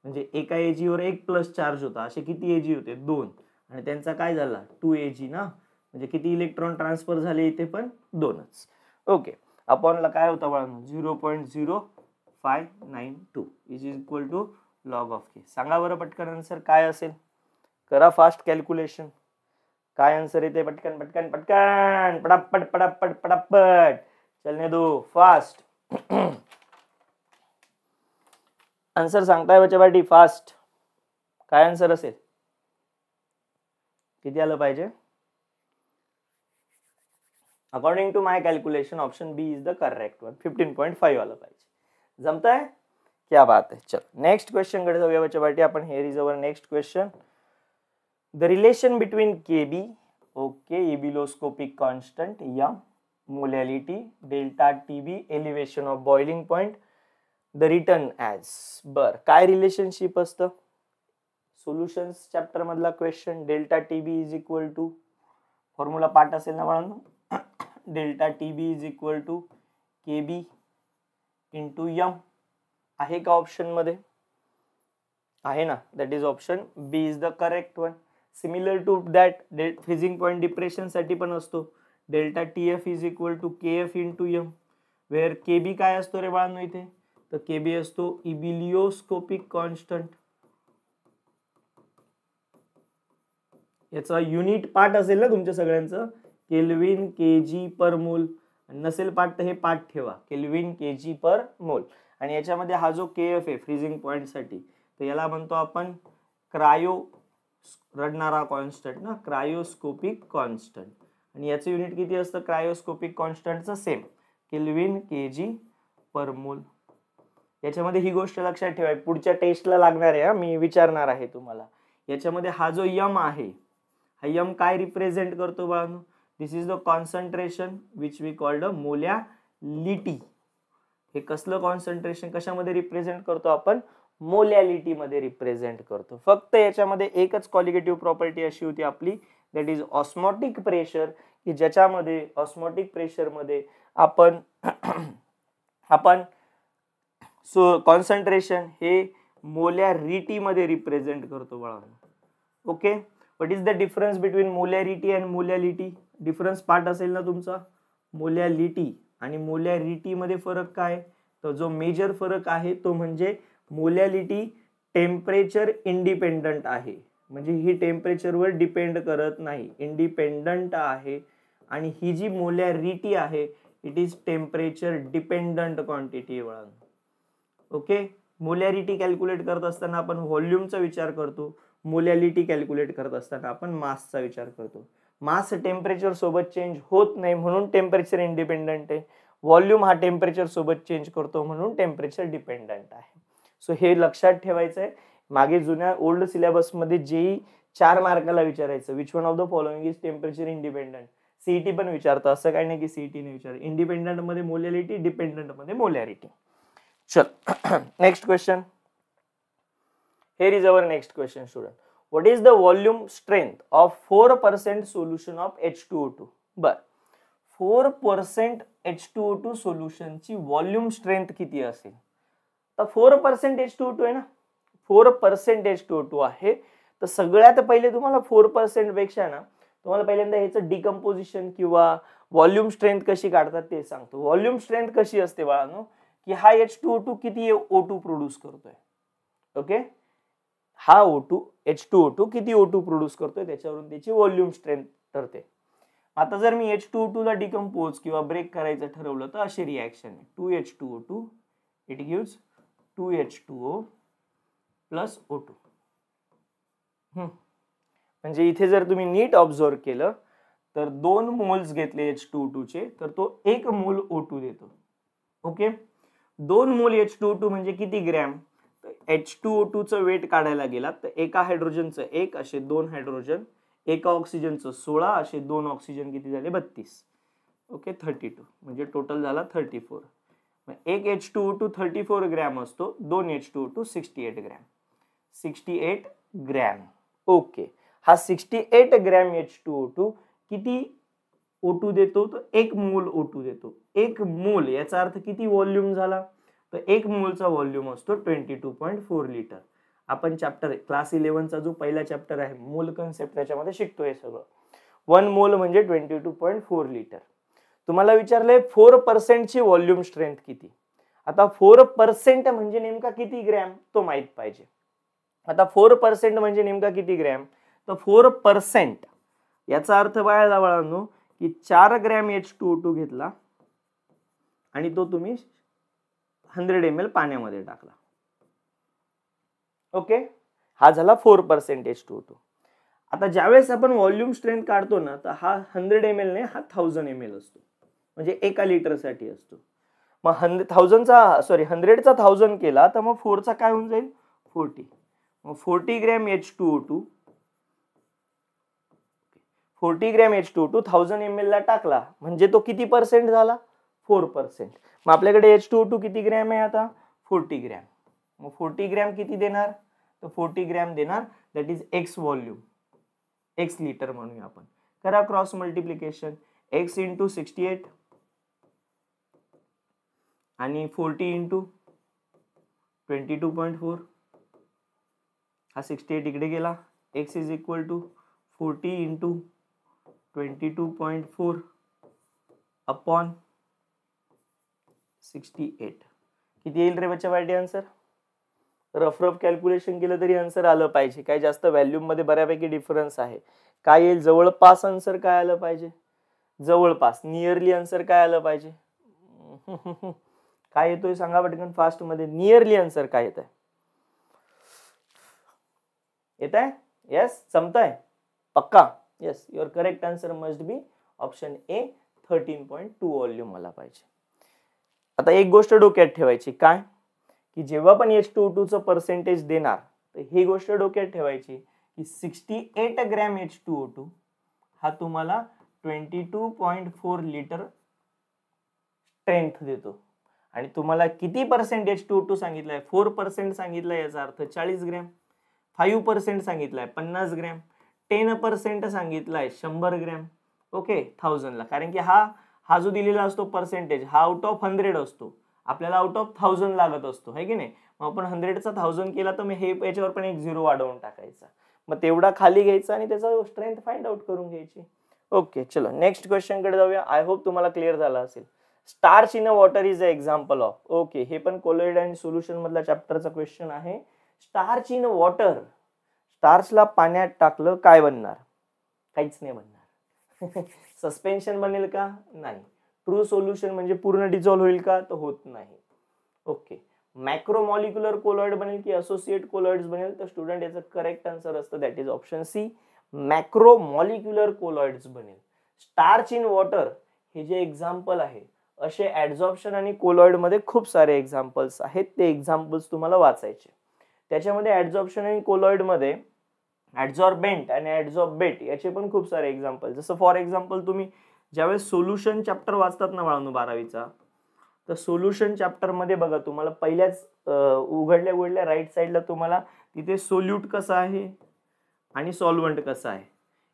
म्हणजे एका Ag वर 1 प्लस चार्ज होता, असे किती Ag होते 2 आणि त्यांचा काय झाला 2 Ag ना, म्हणजे किती इलेक्ट्रॉन ट्रान्सफर झाले इथे पण 2च. ओके, अपॉनला काय होता बाळांनो 0.0592 is equal to log of K. सांगा बरं पटकन आन्सर काय असेल, करा फास्ट कॅल्क्युलेशन. काय आन्सर येते पटकन पटकन पटकन पटापट पटापट पटापट चलने दो फास्ट. आन्सर सांगताय बच्चा पार्टी फास्ट. काय आन्सर असेल, किती आलं पाहिजे. According to my calculation option B is the correct one, 15.5 आलं पाहिजे. जमताय, क्या बात है. चल नेक्स्ट क्वेश्चन कडे जाऊया बच्चा पार्टी आपण. Here is our next question. The relation between K B, okay, ebullioscopic constant या molality, delta T B, elevation of boiling point, the return as. बर, काय रिलेशनशिप असतं, सोल्युशन्स चॅप्टर मधला question. Delta T B is equal to, formula part असेल ना बाळांनो, delta T B is equal to K B into m. आहे का ऑप्शन मध्ये, आहे ना, that is option B is the correct one. Similar to that freezing point depression साठी पण असतो delta TF is equal to KF into यम, वेअर केबी काय असतो रे बाळांनो इथे, तर केबी असतो इबिलिओस्कोपिक कॉन्स्टंट. याचा युनिट पार्ट असेल ना तुमच्या सगळ्यांचं, केल्विन केजी पर मोल, नसेल पार्ट तर हे पार्ट ठेवा, केल्विन केजी पर मोल. आणि याच्यामध्ये हा जो केएफ आहे फ्रीजिंग पॉइंट साठी, तर याला म्हणतो आपण क्रायो, रडणारा कॉन्स्टंट ना, क्रायोस्कोपिक कॉन्स्टंट. आणि याचं युनिट किती असतं क्रायोस्कोपिक कॉन्स्टंटचं, सेम केल्विन केजी पर मोल. याच्यामध्ये ही गोष्ट लक्षात ठेवा, पुढच्या टेस्टला लागणार आहे, मी विचारणार आहे तुम्हाला. याच्यामध्ये हा जो यम आहे, हा यम काय रिप्रेझेंट करतो बाळांनो, this is the concentration which we called molality. हे कसलं कॉन्सन्ट्रेशन कशामध्ये रिप्रेझेंट करतो आपण, मोलॅलिटी मध्ये रिप्रेझेंट करतो. फक्त याच्यामध्ये एकच कॉलिगेटिव्ह प्रॉपर्टी अशी होती आपली, दॅट इज ऑस्मॉटिक प्रेशर, की ज्याच्यामध्ये ऑस्मॉटिक प्रेशर मध्ये आपण कॉन्सन्ट्रेशन हे मोलॅरिटी मध्ये रिप्रेझेंट करतो बाळांनो. Okay, what is the difference between molarity and molality. Difference part असेल ना तुमचा, मोलॅलिटी आणि मोलॅरिटी मध्ये फरक काय, तर जो मेजर फरक आहे तो म्हणजे मोलॅलिटी टेम्परेचर इंडिपेंडंट आहे, म्हणजे ही टेम्परेचरवर डिपेंड करत नाही, इंडिपेंडंट आहे. आणि ही जी मोलॅरिटी आहे it is temperature dependent quantity. Okay, molarity calculate करत असताना आपण व्हॉल्यूमचा विचार करतो, मोलॅलिटी कॅल्क्युलेट करत असताना आपण मासचा विचार करतो. मास टेम्परेचर सोबत चेंज होत नाही म्हणून टेम्परेचर इंडिपेंडंट आहे, व्हॉल्यूम हा टेम्परेचर सोबत चेंज करतो म्हणून टेम्परेचर डिपेंडंट आहे. सो हे लक्षात ठेवायचं आहे. मागे जुन्या ओल्ड सिलेबस मध्ये जेई 4 मार्काला विचारायचं, which one of the following is temperature independent. CET पण विचारतं, असं काही नाही की सीईटी ने विचार. इंडिपेंडंट मध्ये मोलॅलिटी, डिपेंडंट मध्ये मोलॅरिटी. चल next question. Here is our next question student. What is the volume strength of 4% solution of H2O2? बर, 4% H2O2 solution ची वॉल्यूम स्ट्रेंथ किती असेल, तर 4% H2O2 आहे ना, 4% H2O2 आहे. तर सगळ्यात पहिले तुम्हाला 4% पेक्षा ना तुम्हाला पहिल्यांदा ह्याचं डिकम्पोजिशन किंवा व्हॉल्यूम स्ट्रेंथ कशी काढतात ते सांगतो. व्हॉल्यूम स्ट्रेंथ कशी असते बाळांनो, की हा H2O2 किती O2 प्रोड्यूस करतोय. ओके, हा O2 H2O2 किती O2 प्रोड्यूस करतोय त्याच्यावरून त्याची व्हॉल्यूम स्ट्रेंथ तर ते आता जर मी H2O2 ला डिकम्पोज किंवा ब्रेक करायचं ठरवलं तर अशी रिॲक्शन आहे 2H2O2 it gives 2H2O plus O2. म्हणजे इथे जर तुम्ही नीट ऑब्झर्व केलं तर 2 मोल्स घेतले H2O2 चे तर तो 1 मोल O2 देतो. ओके, 2 मोल H2O2 म्हणजे किती ग्रॅम? H2O2 चं वेट काढायला गेला तर एका हायड्रोजनचं 1 असे 2 हायड्रोजन, एका ऑक्सिजनचं 16 असे 2 ऑक्सिजन किती झाले 32. ओके, 32 म्हणजे टोटल झाला 34. एक H2O2 34 ग्रॅम असतो, 2 H2O2 68 ग्रॅम. 68 ग्रॅम. ओके, हा 68 ग्रॅम H2O2 किती O2 देतो? तर 1 मोल O2 देतो. 1 मोल याचा अर्थ किती व्हॉल्यूम झाला? तर 1 मोलचा व्हॉल्यूम असतो 22.4 लिटर. आपण चॅप्टर क्लास 11 चा जो पहिला चॅप्टर आहे मोल कन्सेप्ट त्याच्यामध्ये शिकतोय सगळं. 1 मोल म्हणजे 22.4 लिटर. तुम्हाला विचारलंय 4% ची व्हॉल्यूम स्ट्रेंथ किती? आता 4% म्हणजे नेमका किती ग्रॅम तो माहित पाहिजे. आता 4% म्हणजे नेमका किती ग्रॅम? तर 4% याचा अर्थ बाळांनो की 4 ग्रॅम H2O2 घेतला आणि तो तुम्ही 100 ml पाण्यामध्ये टाकला. ओके, हा झाला 4% H2O2. आता ज्यावेळेस आपण व्हॉल्यूम स्ट्रेंथ काढतो ना तर हा 100 ml ने हा 1000 ml असतो, म्हणजे 1 लिटर साठी असतो. मग 100 चा 1000 केला तर मग 4 चा काय होऊन जाईल 40. मग 40 ग्रॅम H2O2 1000 ml ला टाकला म्हणजे तो किती पर्सेंट झाला 4%. मग आपल्याकडे H2O2 किती ग्रॅम आहे आता 40 ग्रॅम. मग 40 ग्रॅम किती देणार? तर 40 ग्रॅम देणार, that is x volume, x litre म्हणूया आपण. करा क्रॉस मल्टिप्लिकेशन, x इंटू 68 आणि 40 इंटू 22.4. हा 68 इकडे गेला, x is equal to 40 into 22.4 upon 68. किती येईल रे बच्चा वाईट आन्सर? रफ कॅल्क्युलेशन केलं तरी आन्सर आलं पाहिजे. काय जास्त व्हॅल्यूम मध्ये बऱ्यापैकी डिफरन्स आहे. काय येईल जवळपास आन्सर काय आलं पाहिजे? जवळपास नियरली आन्सर काय आलं पाहिजे? काय येतोय सांगा पटकन फास्ट मध्ये. नियरली आन्सर काय येत आहे? येत आहे? यस, जमतंय पक्का? Yes, your correct answer must be option A 13.2 volume आला पाहिजे. आता एक गोष्ट डोक्यात ठेवायची, काय की जेव्हा पण H2O2 चं पर्सेंटेज देणार तर ही गोष्ट डोक्यात ठेवायची की 68 ग्रॅम H2O2 हा तुम्हाला 22.4 लिटर स्ट्रेंथ देतो. आणि तुम्हाला किती पर्सेंट H2O2 सांगितलाय? 4% सांगितलाय, याचा अर्थ 40 ग्रॅम. 5% सांगितलाय 50 ग्रॅम. 10% सांगितलाय 100 ग्रॅम. ओके, 1000 ला, कारण की हा जो दिलेला असतो पर्सेंटेज हा आउट ऑफ 100 असतो, आपल्याला आउट ऑफ 1000 लागत असतो, है की नाही? मग आपण 100 चा 1000 केला तर मग हे याच्यावर पण एक 0 वाढवून टाकायचा, मग तेवढा खाली घ्यायचा आणि त्याचा स्ट्रेंथ फाइंड आउट करून घ्यायची. ओके, चलो नेक्स्ट क्वेश्चन कडे जाऊया. आय होप तुम्हाला क्लिअर झाला असेल. Starch in a water is a example of. Okay, हे पण कोलॉइड अँड सोल्युशन मधला चॅप्टरचा क्वेश्चन आहे. स्टार्च इन वॉटर, स्टार्चला पाण्यात टाकलं काय बनणार? काहीच नाही बनणार. सस्पेन्शन बनेल का? नाही. ट्रू सोल्युशन म्हणजे पूर्ण डिझॉल्व होईल का? तर होत नाही. ओके, मॅक्रोमॉलिक्युलर कोलॉइड बनेल की असोसिएट कोलॉइड्स बनेल? तर स्टुडंट याचं करेक्ट आन्सर असतं that is option C, macromolecular colloids बनेल. स्टार्च इन वॉटर हे जे एक्झाम्पल आहे, असे ऍडझॉर्प्शन आणि कोलॉइड मध्ये खूप सारे एक्झाम्पल्स आहेत. ते एक्झाम्पल्स तुम्हाला वाचायचे. त्याच्यामध्ये ऍडझॉर्प्शन आणि कोलॉइड मध्ये ऍडझॉर्बेंट आणि ऍडझॉर्बेट याचे पण खूप सारे एक्झाम्पल. जसं फॉर एक्झाम्पल तुम्ही ज्यावेळेस सोल्युशन चॅप्टर वाचतात ना बाळांनो 12वीचा, तर सोल्युशन चॅप्टर मध्ये बघा तुम्हाला पहिल्याच उघडल्या राईट साईडला तुम्हाला तिथे सोल्यूट कसा आहे आणि सॉल्व्हंट कसा आहे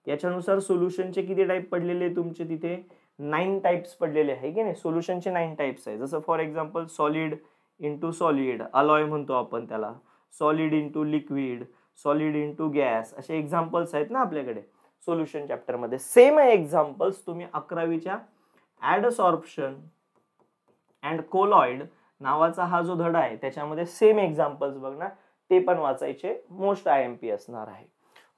याच्यानुसार सोल्युशनचे किती टाइप पडलेले तुमचे तिथे 9 टाइप्स पडलेले आहे की नाही? सोल्युशनचे 9 टाइप्स आहे. जसं for example solid into solid, alloy म्हणतो आपण त्याला, solid into liquid, solid into gas, असे एक्झाम्पल्स आहेत ना आपल्याकडे सोल्युशन चॅप्टर मध्ये. सेम एक्झाम्पल्स तुम्ही 11वीच्या ऍडसॉर्प्शन अँड कोलॉइड नावाचा हा जो धडा आहे त्याच्यामध्ये सेम एक्झाम्पल्स बघणार, ते पण वाचायचे. मोस्ट IMP असणार आहे.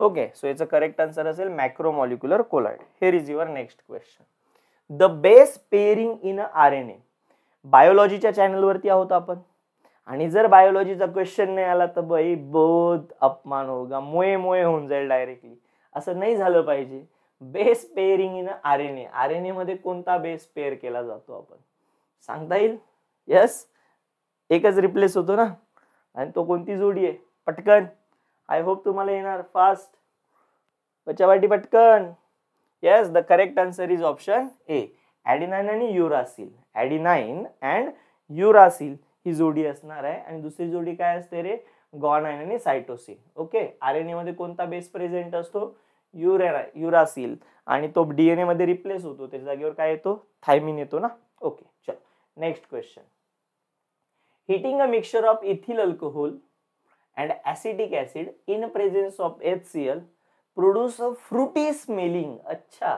ओके, सो याचं करेक्ट आन्सर असेल macromolecular colloid. Here is your next question. The base pairing in RNA. बायोलॉजीच्या चॅनलवरती आहोत आपण, आणि जर बायोलॉजीचा क्वेश्चन नाही आला तर बाई बहुत अपमान होगा, मोये मोये होऊन जाईल डायरेक्टली. असं नाही झालं पाहिजे. Base pairing in RNA. RNA मध्ये कोणता बेस पेअर केला जातो आपण सांगता येईल? यस, एकच रिप्लेस होतो ना, आणि तो कोणती जोडी आहे? पटकन, आय होप तुम्हाला येणार. फास्ट बच्चाबाटी पटकन. Yes, the correct answer is option A, adenine आणि युरासिल. ॲडिनाइन अँड युरासिल ही जोडी असणार आहे, आणि दुसरी जोडी काय असते रे? गॉनाइन आणि सायटोसिन. ओके, RNA मध्ये कोणता बेस प्रेझेंट असतो? युरासिल, आणि तो DNA मध्ये रिप्लेस होतो, त्याच्या जागेवर काय येतो? थायमिन येतो ना. ओके, चल next question. Hitting a mixture of ethyl alcohol and acetic acid in presence of HCl produce a fruity smelling. अच्छा,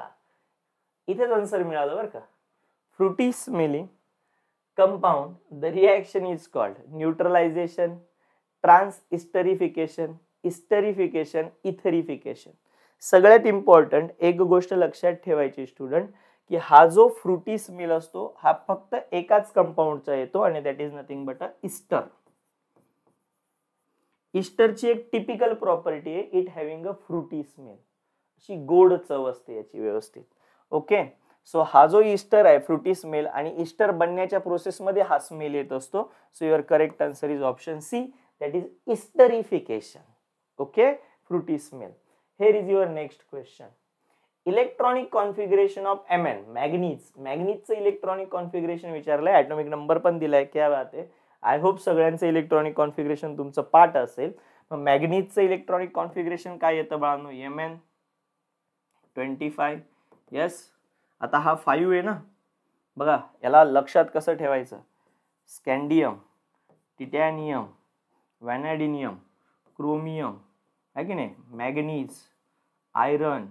इथेच आन्सर मिळालं बरं का. Fruity smelling compound. The reaction is called neutralization, transesterification, esterification, etherification. सगळ्यात important एक गोष्ट लक्षात ठेवायची स्टुडंट, की हा जो फ्रुटी स्मेल असतो हा फक्त एकाच कंपाऊंडचा येतो, आणि that is nothing but a ester. इस्टरची एक टिपिकल प्रॉपर्टी आहे, it having a fruity smell. अशी गोड चव असते याची व्यवस्थित. ओके, सो हा जो इस्टर आहे फ्रुटी स्मेल, आणि इस्टर बनण्याच्या प्रोसेसमध्ये हा स्मेल येत असतो. So your correct answer is option C, that is esterification. Okay, fruity smell. Here is your next question. Electronic configuration of Mn. Manganese. मॅग्नीजचं इलेक्ट्रॉनिक कॉन्फिगरेशन विचारलंय, ॲटॉमिक नंबर पण दिलाय. क्या बात आहे. आय होप सगळ्यांचं इलेक्ट्रॉनिक कॉन्फिगरेशन तुमचं पाठ असेल. मग मॅग्नीजचं इलेक्ट्रॉनिक कॉन्फिगरेशन काय येतं बाळांनो? Mn25. यस, आता हा 5 आहे ना, बघा याला लक्षात कसं ठेवायचं? स्कॅन्डियम, टिटॅनियम, व्हॅनॅडिनियम, क्रोमियम आहे की नाही, manganese, iron,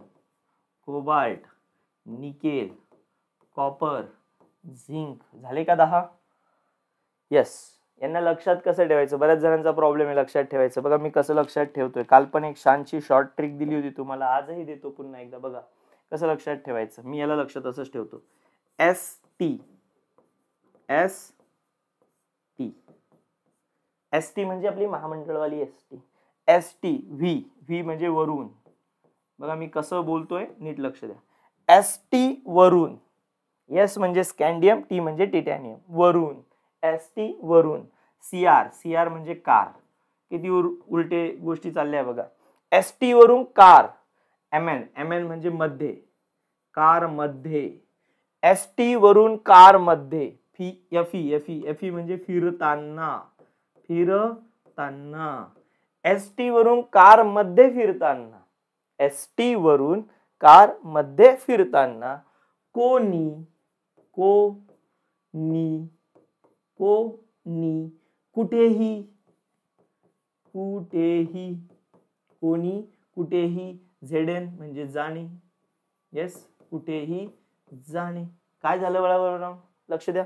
cobalt, nickel, copper, zinc. झाले का 10? यस, यांना लक्षात कसं ठेवायचं? बऱ्याच जणांचा प्रॉब्लेम आहे लक्षात ठेवायचं. बघा मी कसं लक्षात ठेवतोय. काल पण एक छानशी शॉर्ट ट्रिक दिली होती तुम्हाला, आजही देतो पुन्हा एकदा. बघा कसं लक्षात ठेवायचं. मी याला लक्षात असंच ठेवतो. ST. ST म्हणजे आपली महामंडळवाली ST. ST. V म्हणजे वरून. बघा मी कसं बोलतोय, नीट लक्ष द्या. ST वरून. S म्हणजे स्कॅन्डियम, T म्हणजे टिटॅनियम. वरून, ST वरून. CR म्हणजे कार. किती उलटे गोष्टी चालल्या बघा. ST वरून कार. MN म्हणजे मध्ये, कार मध्ये. ST वरून कार मध्ये. FE म्हणजे फिरताना. ST वरून कार मध्ये फिरताना. ST वरून कार मध्ये फिरताना. कोणी, कुठेही, कोणी, कुठेही. ZN म्हणजे जाणे. येस, कुठेही जाणे. काय झालं बरोबर? लक्ष द्या.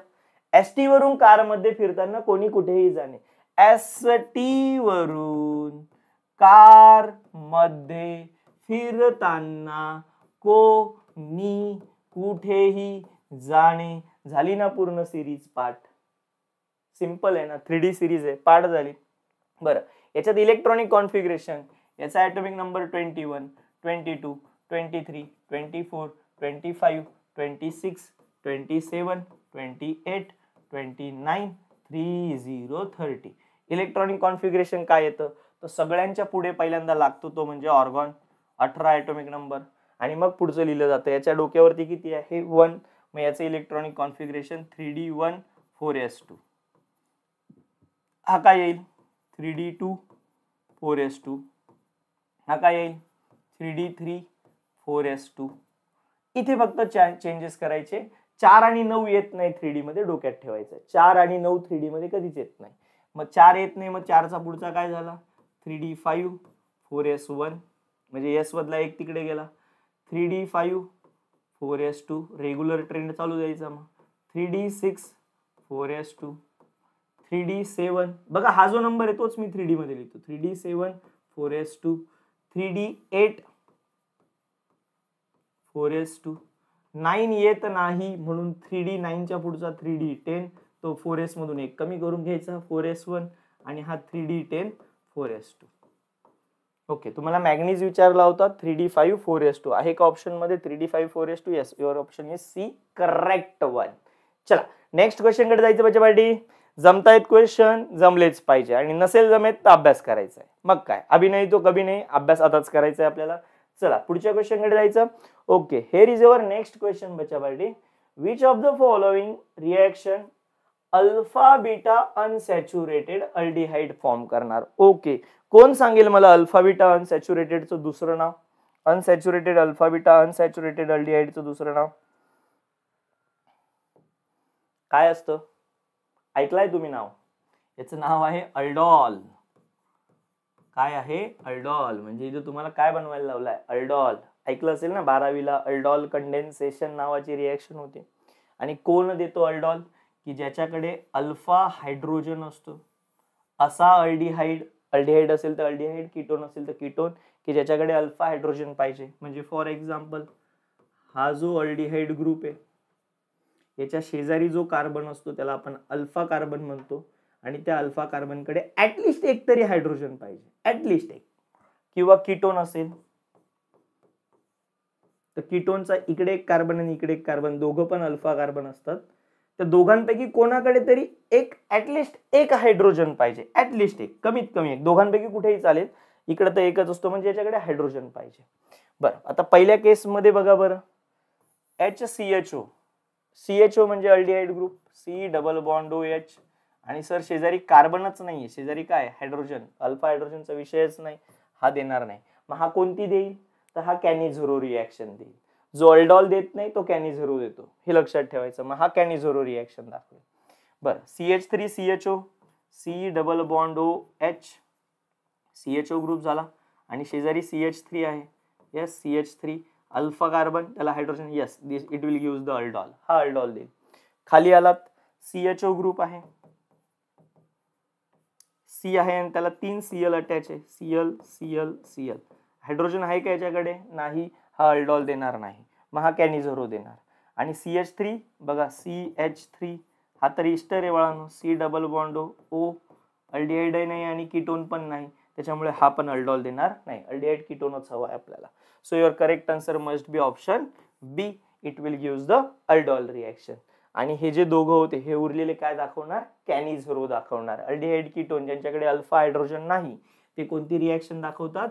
ST वरून कार मध्ये फिरताना कोणी कुठेही जाणे. ST वरून कार मध्ये फिरताना कोणी कुठेही जाणे. झाली ना पूर्ण सिरीज पाठ? सिंपल आहे ना, 3D सिरीज आहे, पाठ झाली. बरं, याच्यात इलेक्ट्रॉनिक कॉन्फिगरेशन, याचा ॲटॉमिक नंबर 21, 22, 23, 24, 25, 26, 27, 28, 29, 30, 30. इलेक्ट्रॉनिक कॉन्फिगरेशन काय येतं? तर सगळ्यांच्या पुढे पहिल्यांदा लागतो तो म्हणजे ऑर्गॉन, 18 ॲटॉमिक नंबर, आणि मग पुढचं लिहिलं जातं. याच्या डोक्यावरती किती आहे? 1. मग याचं इलेक्ट्रॉनिक कॉन्फिगरेशन 3D1 4s2. हा काय येईल? 3D2 4s2. हा काय येईल? 3D3 4s2. इथे फक्त चेंजेस करायचे. 4 आणि 9 येत नाही 3D मध्ये, डोक्यात ठेवायचं. 4 आणि 9 3D मध्ये कधीच येत नाही. मग 4 येत नाही, मग 4चा पुढचा काय झाला? 3D5 4s1, म्हणजे s मधला एक तिकडे गेला. 3D5 4s2, रेग्युलर ट्रेंड चालू द्यायचा. मग 3D6 4s2, 3D7, बघा हा जो नंबर आहे तोच मी 3D मध्ये लिहितो. 3D7 4s2, 3d8 4s2. 9 येत नाही म्हणून 3d 9च्या पुढचा 3d10 तो 4s मधून एक कमी करून घ्यायचा 4s1 आणि हा 3d10 4s2. ओके, तुम्हाला मॅग्नीज विचारला होता 3d5 4s2 आहे का ऑप्शन मध्ये 3d5 4s2? Yes, your option is C correct one. चला नेक्स्ट क्वेश्चन कडे जायचं बच्चा पार्टी. जमतायत क्वेश्चन जमलेच पाहिजे आणि नसेल जमेत तर अभ्यास करायचा आहे. मग काय, अभि नाही तो कभी नाही, अभ्यास आताच करायचा आहे आपल्याला. चला पुढच्या क्वेश्चन कडे जायचं. Okay, here is our next question बच्चा party. Which of the following reaction alpha beta unsaturated aldehyde form करणार? ओके, कोण सांगेल मला अल्फा बीटा अनसॅच्युरेटेडचं दुसरं नाव? अनसॅच्युरेटेड अल्फा बीटा अनसॅच्युरेटेड अल्डिहाइडचं दुसरं नाव काय असतं? ऐकलाय तुम्ही नाव? याचं नाव आहे अल्डॉल. काय आहे? अल्डॉल. म्हणजे इथे तुम्हाला काय बनवायला लावलाय? अल्डॉल. ऐकलं असेल ना 12वीला अल्डॉल कंडेन्सेशन नावाची रिएक्शन होते. आणि कोण देतो अल्डॉल? की ज्याच्याकडे अल्फा हायड्रोजन असतो असा अल्डिहाइड असेल तर अल्डिहाइड, कीटोन असेल तर कीटोन, की ज्याच्याकडे अल्फा हायड्रोजन पाहिजे. म्हणजे फॉर एक्झाम्पल हा जो अल्डिहाइड ग्रुप आहे याच्या शेजारी जो कार्बन असतो त्याला आपण अल्फा कार्बन म्हणतो आणि त्या अल्फा कार्बनकडे ऍटलिस्ट एक तरी हायड्रोजन पाहिजे, ऍटलिस्ट एक. किंवा कीटोन असेल तर कीटोनचा इकडे एक कार्बन आणि इकडे एक कार्बन, दोघं पण अल्फा कार्बन असतात. त्या दोघांपैकी कोणाकडे तरी एक ऍटलिस्ट एक हायड्रोजन पाहिजे, ऍटलिस्ट एक, कमीत कमी एक. दोघांपैकी कुठेही चालेल, इकडे तर एकच असतो म्हणजे याच्याकडे हायड्रोजन पाहिजे. बरं, आता पहिल्या केस मध्ये बघा बरं, HCHO. CHO म्हणजे aldehyde group, C double bond OH. आणि सर शेजारी कार्बनच नाहीये, शेजारी काय? हायड्रोजन. अल्फा हायड्रोजनचा विषयच नाही, हा देणार नाही. मग हा कोणती देईल? तर हा कॅनिझेरो रिएक्शन देईल. जो अल्डॉल देत नाही तो कॅनिझेरो देतो, हे लक्षात ठेवायचं. मग हा कॅनिझेरो रिएक्शन दाखवेल. बरं, CH3CHO, C double bond OH, CHO group झाला आणि शेजारी CH3 आहे. यस, CH3 अल्फा कार्बन, त्याला hydrogen. Yes, this it will give the aldol. हा अल्डॉल देईल. खाली आलात, CHO ग्रुप आहे, C आहे आणि त्याला 3 Cl अटॅच आहे. Cl. हायड्रोजन आहे का याच्याकडे? नाही, हा अल्डॉल देणार नाही. मग हा कॅनिझेरो देणार. आणि CH3 बघा, CH3 हा तर इस्टर आहे बाळांनो, C double bond O, aldehyde नाही आणि कीटोन पण नाही, त्याच्यामुळे हा पण अल्डॉल देणार नाही. अल्डिहाइड कीटोनच हवा आहे आपल्याला. So your correct answer must be option B. It will give the aldol reaction. आणि हे जे दोघं होते हे उरलेले काय दाखवणार? कॅनिझेरो दाखवणार. अल्डिहाइड कीटोन ज्यांच्याकडे अल्फा हायड्रोजन नाही ते कोणती रिएक्शन दाखवतात?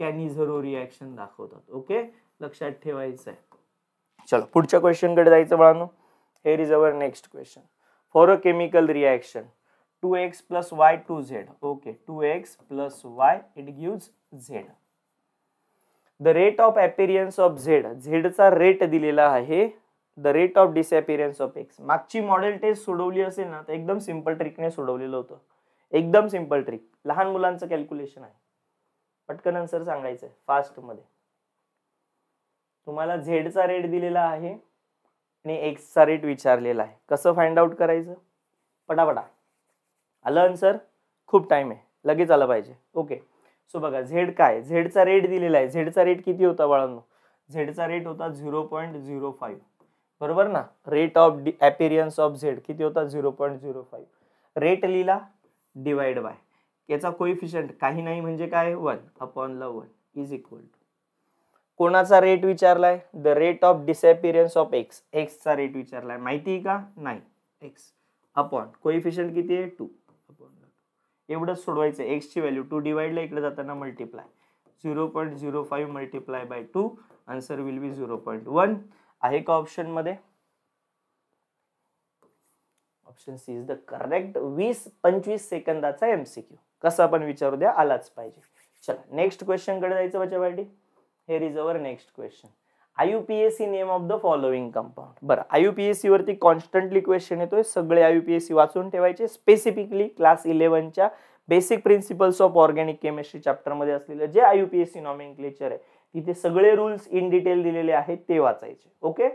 कॅनिझेरो रिएक्शन दाखवतात. ओके, लक्षात ठेवायचं आहे. चलो पुढच्या क्वेश्चन कडे जायचं बाळांनो. Hair is our next question. For a chemical reaction 2x plus y 2z. Okay, 2x plus y it gives z. The rate of appearance of z. Z चा रेट दिलेला आहे. The rate of disappearance of x. मागची model taste सोडवली असेल ना तर एकदम simple ट्रिकने सोडवलेलं होतं. एकदम सिंपल ट्रिक, लहान मुलांचं कॅल्क्युलेशन आहे. पटकन आन्सर सांगायचं आहे फास्ट मध्ये. तुम्हाला z चा रेट दिलेला आहे आणि x चा रेट विचारलेला आहे. कसं फाइंड आउट करायचं? पटापटा. आलं आन्सर? खूप टाइम आहे, लगेच आलं पाहिजे. ओके, सो बघा झेड काय? झेडचा रेट दिलेला आहे. झेडचा रेट किती होता बाळांनो? झेडचा रेट होता 0.05. बरोबर ना? Rate of appearance of Z किती होता? 0.05. रेट लिहिला, डिवाइड बाय याचा कोइफिशियंट काही नाही म्हणजे काय? 1/1 इज इक्वल टू कोणाचा रेट विचारलाय? The rate of disappearance of X. X चा रेट विचारलाय, माहिती का? नाही. एक्स अपॉन कोइफिशियंट किती आहे? 2. एवढंच सोडवायचं. एक्स ची व्हॅल्यू 2 डिवाइडला इकडे जाताना multiply 0.05 multiply by 2. Answer will be 0.1. आहे का ऑप्शन मध्ये? Option C is the correct. 20-25 सेकंदाचा एमसीक्यू कसा पण विचारू द्या, आलाच पाहिजे. चला नेक्स्ट क्वेश्चन कडे जायचं बच्चा party. Here is our next question. IUPAC name of the following compound. बरं, IUPAC वरती कॉन्स्टंटली क्वेश्चन येतोय. सगळे IUPAC वाचून ठेवायचे. स्पेसिफिकली क्लास 11च्या basic principles of organic chemistry chapter मध्ये असलेलं जे IUPAC नॉमेनक्लेचर आहे तिथे सगळे रूल्स इन डिटेल दिलेले आहेत ते वाचायचे. ओके,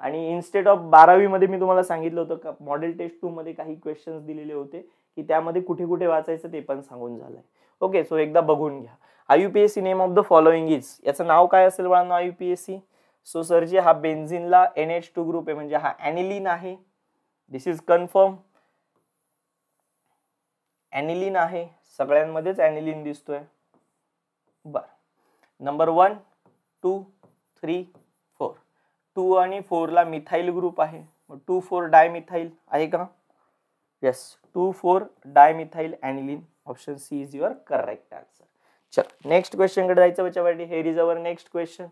आणि इन्स्टेड ऑफ 12वी मध्ये मी तुम्हाला सांगितलं होतं का मॉडेल टेस्ट 2 मध्ये काही क्वेश्चन्स दिलेले होते की त्यामध्ये कुठे कुठे वाचायचं ते पण सांगून झालंय. ओके, सो एकदा बघून घ्या. IUPAC name of the following is, याचं नाव काय असेल बाळांनो IUPAC? सो सरजी हा बेन्झिनला NH2 ग्रुप आहे म्हणजे हा ॲनिलीन आहे. दिस इज कन्फर्म, ॲनिलीन आहे, सगळ्यांमध्येच ॲनिलीन दिसतोय. बर, नंबर 1 2 3 4, 2 आणि 4 ला मिथाइल ग्रुप आहे, 2,4 डायमिथाइल आहे का? Yes, 2,4 dimethyl aniline. Option C is your correct answer. चल नेक्स्ट क्वेश्चन कडे जायचं बच्चाबाटी. Here is our next question.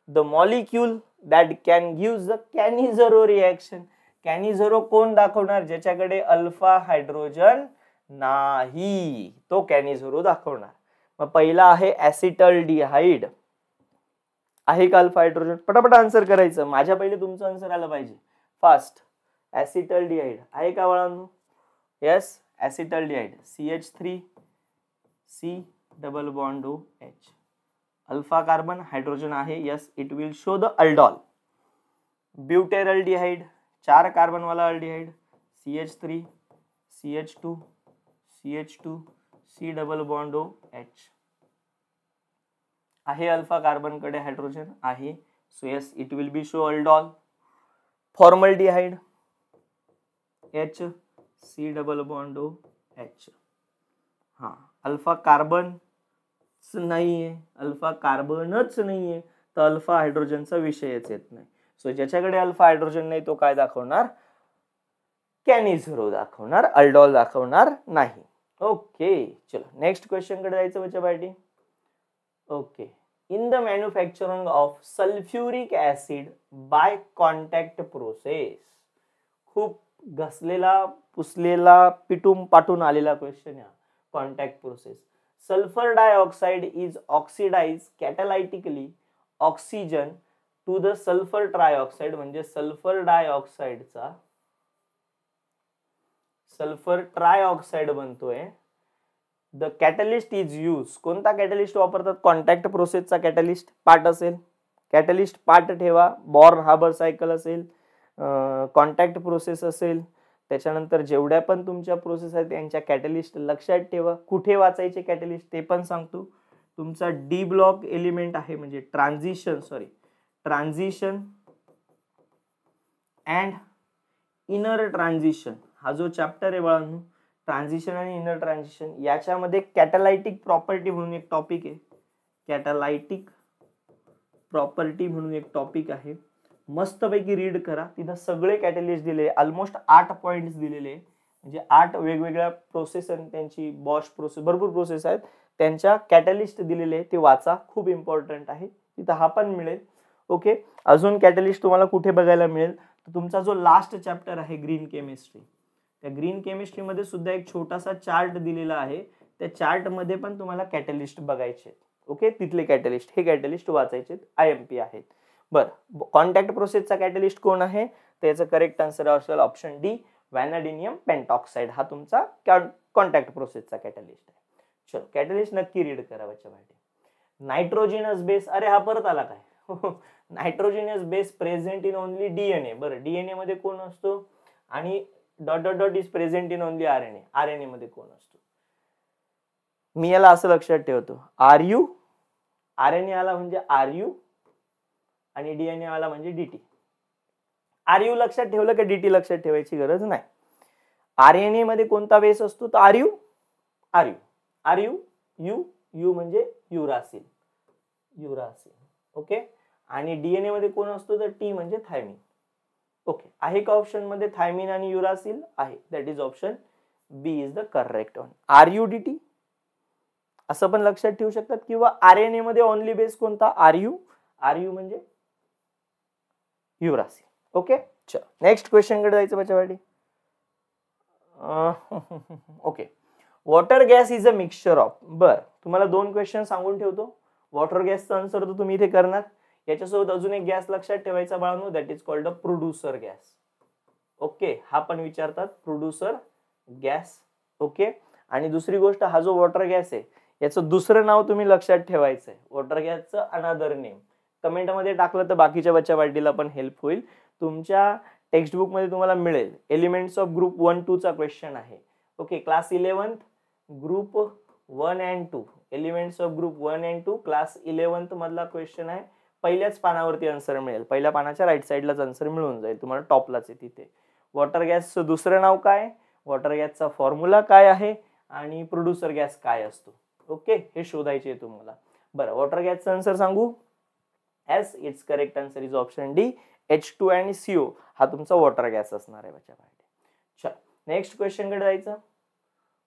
The molecule that can give the Cannizzaro reaction. Cannizzaro कोण दाखवणार? ज्याच्याकडे अल्फा हायड्रोजन नाही, तो कॅनिझरो दाखवणार. मग पहिला आहे ऍसिटल्डिहाइड. आहे का अल्फा हायड्रोजन? पटापट आन्सर करायचं, माझ्या पहिले तुमचं आन्सर आलं पाहिजे फास्ट. ऍसिटल्डिहाइड आहे का बाळांनो? Yes, acetaldehyde CH3 C double bond OH. Alpha carbon hydrogen आहे. Yes, it will show the aldol. Butyraldehyde, 4 carbon वाला aldehyde, CH3 CH2 CH2 C double bond OH. आहे अल्फा कार्बन कडे हायड्रोजन आहे. So yes, it will be show aldol. Formaldehyde H C double bond OH. हा, alpha carbon नाहीये, alpha कार्बनच नाहीये, तर alpha हायड्रोजनचा विषयच येत नाही. सो ज्याच्याकडे अल्फा हायड्रोजन नाही तो काय दाखवणार? कॅनिझरो दाखवणार, अल्डॉल दाखवणार नाही. ओके, चलो नेक्स्ट क्वेश्चन कडे जायचं बच्चा party. Okay, in the manufacturing of sulphuric acid by contact process. खूप घसलेला पुसलेला पिटून पाटून आलेला क्वेश्चन आहे. Contact process. Sulphur dioxide is oxidise catalytically oxygen to the sulphur trioxide. म्हणजे सल्फर डायऑक्साइडचा सल्फर ट्रायऑक्साइड बनतोय. The catalyst is use. कोणता कॅटलिस्ट वापरतात? कॉन्टॅक्ट प्रोसेसचा कॅटलिस्ट पार्ट असेल, कॅटलिस्ट पार्ट ठेवा. बॉर्न हार्बर सायकल असेल, कॉन्टॅक्ट प्रोसेस असेल, त्याच्यानंतर जेवढ्या पण तुमच्या प्रोसेस आहेत त्यांच्या कॅटलिस्ट लक्षात ठेवा. कुठे वाचायचे कॅटलिस्ट ते पण सांगतो. तुमचा डी ब्लॉक एलिमेंट आहे म्हणजे ट्रान्झिशन अँड इनर ट्रान्झिशन. हा जो चॅप्टर आहे बाळांनो, ट्रान्झिशन आणि इनर ट्रान्झिशन, याच्यामध्ये कॅटालायटिक प्रॉपर्टी म्हणून एक टॉपिक आहे. कॅटालायटिक प्रॉपर्टी म्हणून एक टॉपिक आहे. मस्तपैकी रीड करा, तिथं सगळे कॅटलिस्ट दिले, ऑलमोस्ट 8 पॉइंट्स दिलेले, म्हणजे 8 वेगवेगळ्या प्रोसेस आणि त्यांची बॉश प्रोसेस, भरपूर प्रोसेस आहेत, त्यांच्या कॅटलिस्ट दिलेले, ते वाचा, खूप इम्पॉर्टंट आहे. तिथं हा पण मिळेल. ओके, अजून कॅटलिस्ट तुम्हाला कुठे बघायला मिळेल? तर तुमचा जो लास्ट चॅप्टर आहे ग्रीन केमिस्ट्री, त्या ग्रीन केमिस्ट्री मध्ये सुद्धा एक छोटासा चार्ट दिलेला आहे. त्या चार्ट मध्ये पण तुम्हाला कॅटलिस्ट बघायचे. ओके, तिथले कॅटलिस्ट, हे कॅटलिस्ट वाचायचे, IMP आहेत. बरं, कॉन्टॅक्ट प्रोसेसचा कॅटलिस्ट कोण आहे? त्याचं करेक्ट आन्सर असेल ऑप्शन डी, व्हॅनाडिनियम पेंटॉक्साइड. हा तुमचा कॉन्टॅक्ट प्रोसेसचा कॅटलिस्ट आहे. चलो कॅटलिस्ट नक्की रीड करा बच्चा भाई. नायट्रोजिनस बेस, अरे हा परत आला काय? नायट्रोजिनस base present in only DNA. बरं, DNA मध्ये कोण असतो? आणि ... is present in only RNA. RNA मध्ये कोण असतो? मी याला असं लक्षात ठेवतो, RU, RNA आला म्हणजे RU आणि DNA आला म्हणजे DT. RU लक्षात ठेवलं का DT लक्षात ठेवायची गरज नाही. RNA मध्ये कोणता बेस असतो? तर RU U म्हणजे युरासिल. ओके, आणि DNA मध्ये कोण असतो? तर T म्हणजे थायमिन. ओके, आहे का ऑप्शन मध्ये थायमिन आणि युरासिल? आहे. That is option B is the correct one. RUDT असं पण लक्षात ठेवू शकतात, किंवा RNA मध्ये ओनली बेस कोणता? RU म्हणजे युरासिल. ओके, चलो नेक्स्ट क्वेश्चन कडे जायचं बच्चावाडी. Okay, water gas is a mixture of. बर, तुम्हाला 2 क्वेश्चन सांगून ठेवतो. वॉटर गॅसचा आन्सर तर तुम्ही इथे करणार. याच्यासोबत अजून एक गॅस लक्षात ठेवायचा बाळांनो, that is called a producer gas. Okay, हा पण विचारतात, प्रोड्युसर गॅस. ओके, आणि दुसरी गोष्ट, हा जो वॉटर गॅस आहे याचं दुसरं नाव तुम्ही लक्षात ठेवायचंय. वॉटर गॅसचं अनदर नेम कमेंट मध्ये टाकलं तर बाकीच्या बच्चा पार्टीला पण हेल्प होईल. तुमच्या टेक्स्ट बुक मध्ये तुम्हाला मिळेल. एलिमेंट्स ऑफ ग्रुप 1-2 चा क्वेश्चन आहे. Okay, class 11 group 1 and 2 elements of group 1 and 2 class 11th मधला क्वेश्चन आहे. पहिल्याच पानावरती आन्सर मिळेल, पहिल्या पानाच्या राईट साईडलाच आन्सर मिळून जाईल तुम्हाला, टॉपलाच आहे तिथे. वॉटर गॅसचं दुसरं नाव काय, वॉटर गॅसचा फॉर्म्युला काय आहे आणि प्रोड्युसर गॅस काय असतो. ओके, हे शोधायचे आहे तुम्हाला. बरं, वॉटर गॅसचं आन्सर सांगू. S, it's correct answer is option D, H2 आणि CO हा तुमचा वॉटर गॅस असणार आहे बच्चा. चल नेक्स्ट क्वेश्चन कडे जायचं.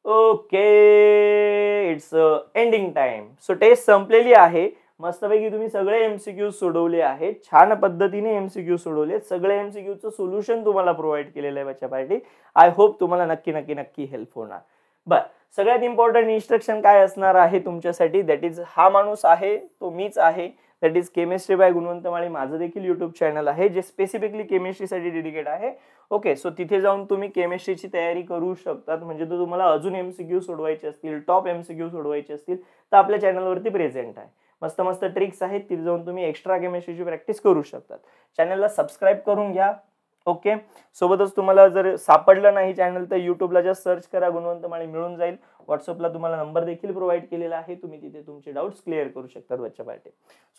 Okay, it's ending time. So test संपलेली आहे. मस्तपैकी तुम्ही सगळे एमसीक्यू सोडवले आहेत, छान पद्धतीने एमसीक्यू सोडवले, सगळे एमसीक्यूचं सोल्युशन तुम्हाला प्रोव्हाइड केलेलं आहे बच्चा पार्टी. आय होप तुम्हाला नक्की नक्की नक्की हेल्प होणार. बर, सगळ्यात इम्पॉर्टंट इन्स्ट्रक्शन काय असणार आहे तुमच्यासाठी, दॅट इज हा माणूस आहे तो मीच आहे, दॅट इज केमिस्ट्री बाय गुणवंत माळी. माझं देखील युट्यूब चॅनल आहे जे स्पेसिफिकली केमिस्ट्रीसाठी डेडिकेट आहे. ओके, सो तिथे जाऊन तुम्ही केमिस्ट्रीची तयारी करू शकतात. म्हणजे तो तुम्हाला अजून एमसीक्यू सोडवायचे असतील, टॉप एमसीक्यू सोडवायचे असतील तर आपल्या चॅनलवरती प्रेझेंट आहे. मस्त मस्त ट्रिक्स आहेत, तिथे जाऊन तुम्ही एक्स्ट्रा केमिस्ट्रीची प्रॅक्टिस करू शकतात. चॅनलला सबस्क्राईब करून घ्या. ओके, सोबतच तुम्हाला जर सापडलं नाही चॅनल तर युट्यूबला जस्ट सर्च करा गुणवंत माळी, मिळून जाईल. व्हॉट्सअपला तुम्हाला नंबर देखील प्रोव्हाइड केलेला आहे, तुम्ही तिथे तुमचे डाऊट्स क्लिअर करू शकतात बच्चा पार्टी.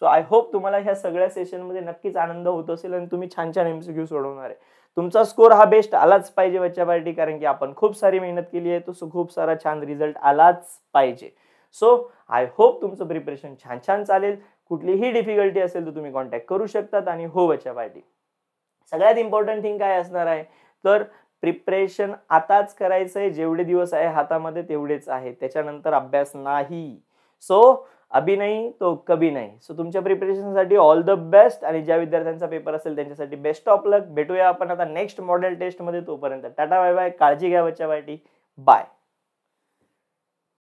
सो आय होप तुम्हाला ह्या सगळ्या सेशनमध्ये नक्कीच आनंद होत असेल आणि तुम्ही छान छान एमसीक्यू सोडवणार आहे. तुमचा स्कोर हा बेस्ट आलाच पाहिजे बच्चा पार्टी, कारण की आपण खूप सारी मेहनत केली आहे, तो खूप सारा छान रिझल्ट आलाच पाहिजे. सो आय होप तुमचं प्रिपरेशन छान छान चालेल. कुठलीही डिफिकल्टी असेल तर तुम्ही कॉन्टॅक्ट करू शकतात. आणि हो बच्चा पार्टी, सगळ्यात इम्पॉर्टंट थिंग काय असणार आहे तर प्रिपरेशन आताच करायचंय, जेवढे दिवस आहे हातामध्ये तेवढेच आहे, त्याच्यानंतर अभ्यास नाही. सो अभी नाही तो कभी नाही. सो तुमच्या प्रिपरेशनसाठी ऑल द बेस्ट. आणि ज्या विद्यार्थ्यांचा पेपर असेल त्यांच्यासाठी बेस्ट ऑफ लक. भेटूया आपण आता नेक्स्ट मॉडेल टेस्ट मध्ये. तोपर्यंत टाटा बाय बाय, काळजी घ्या बच्चा पार्टी, बाय.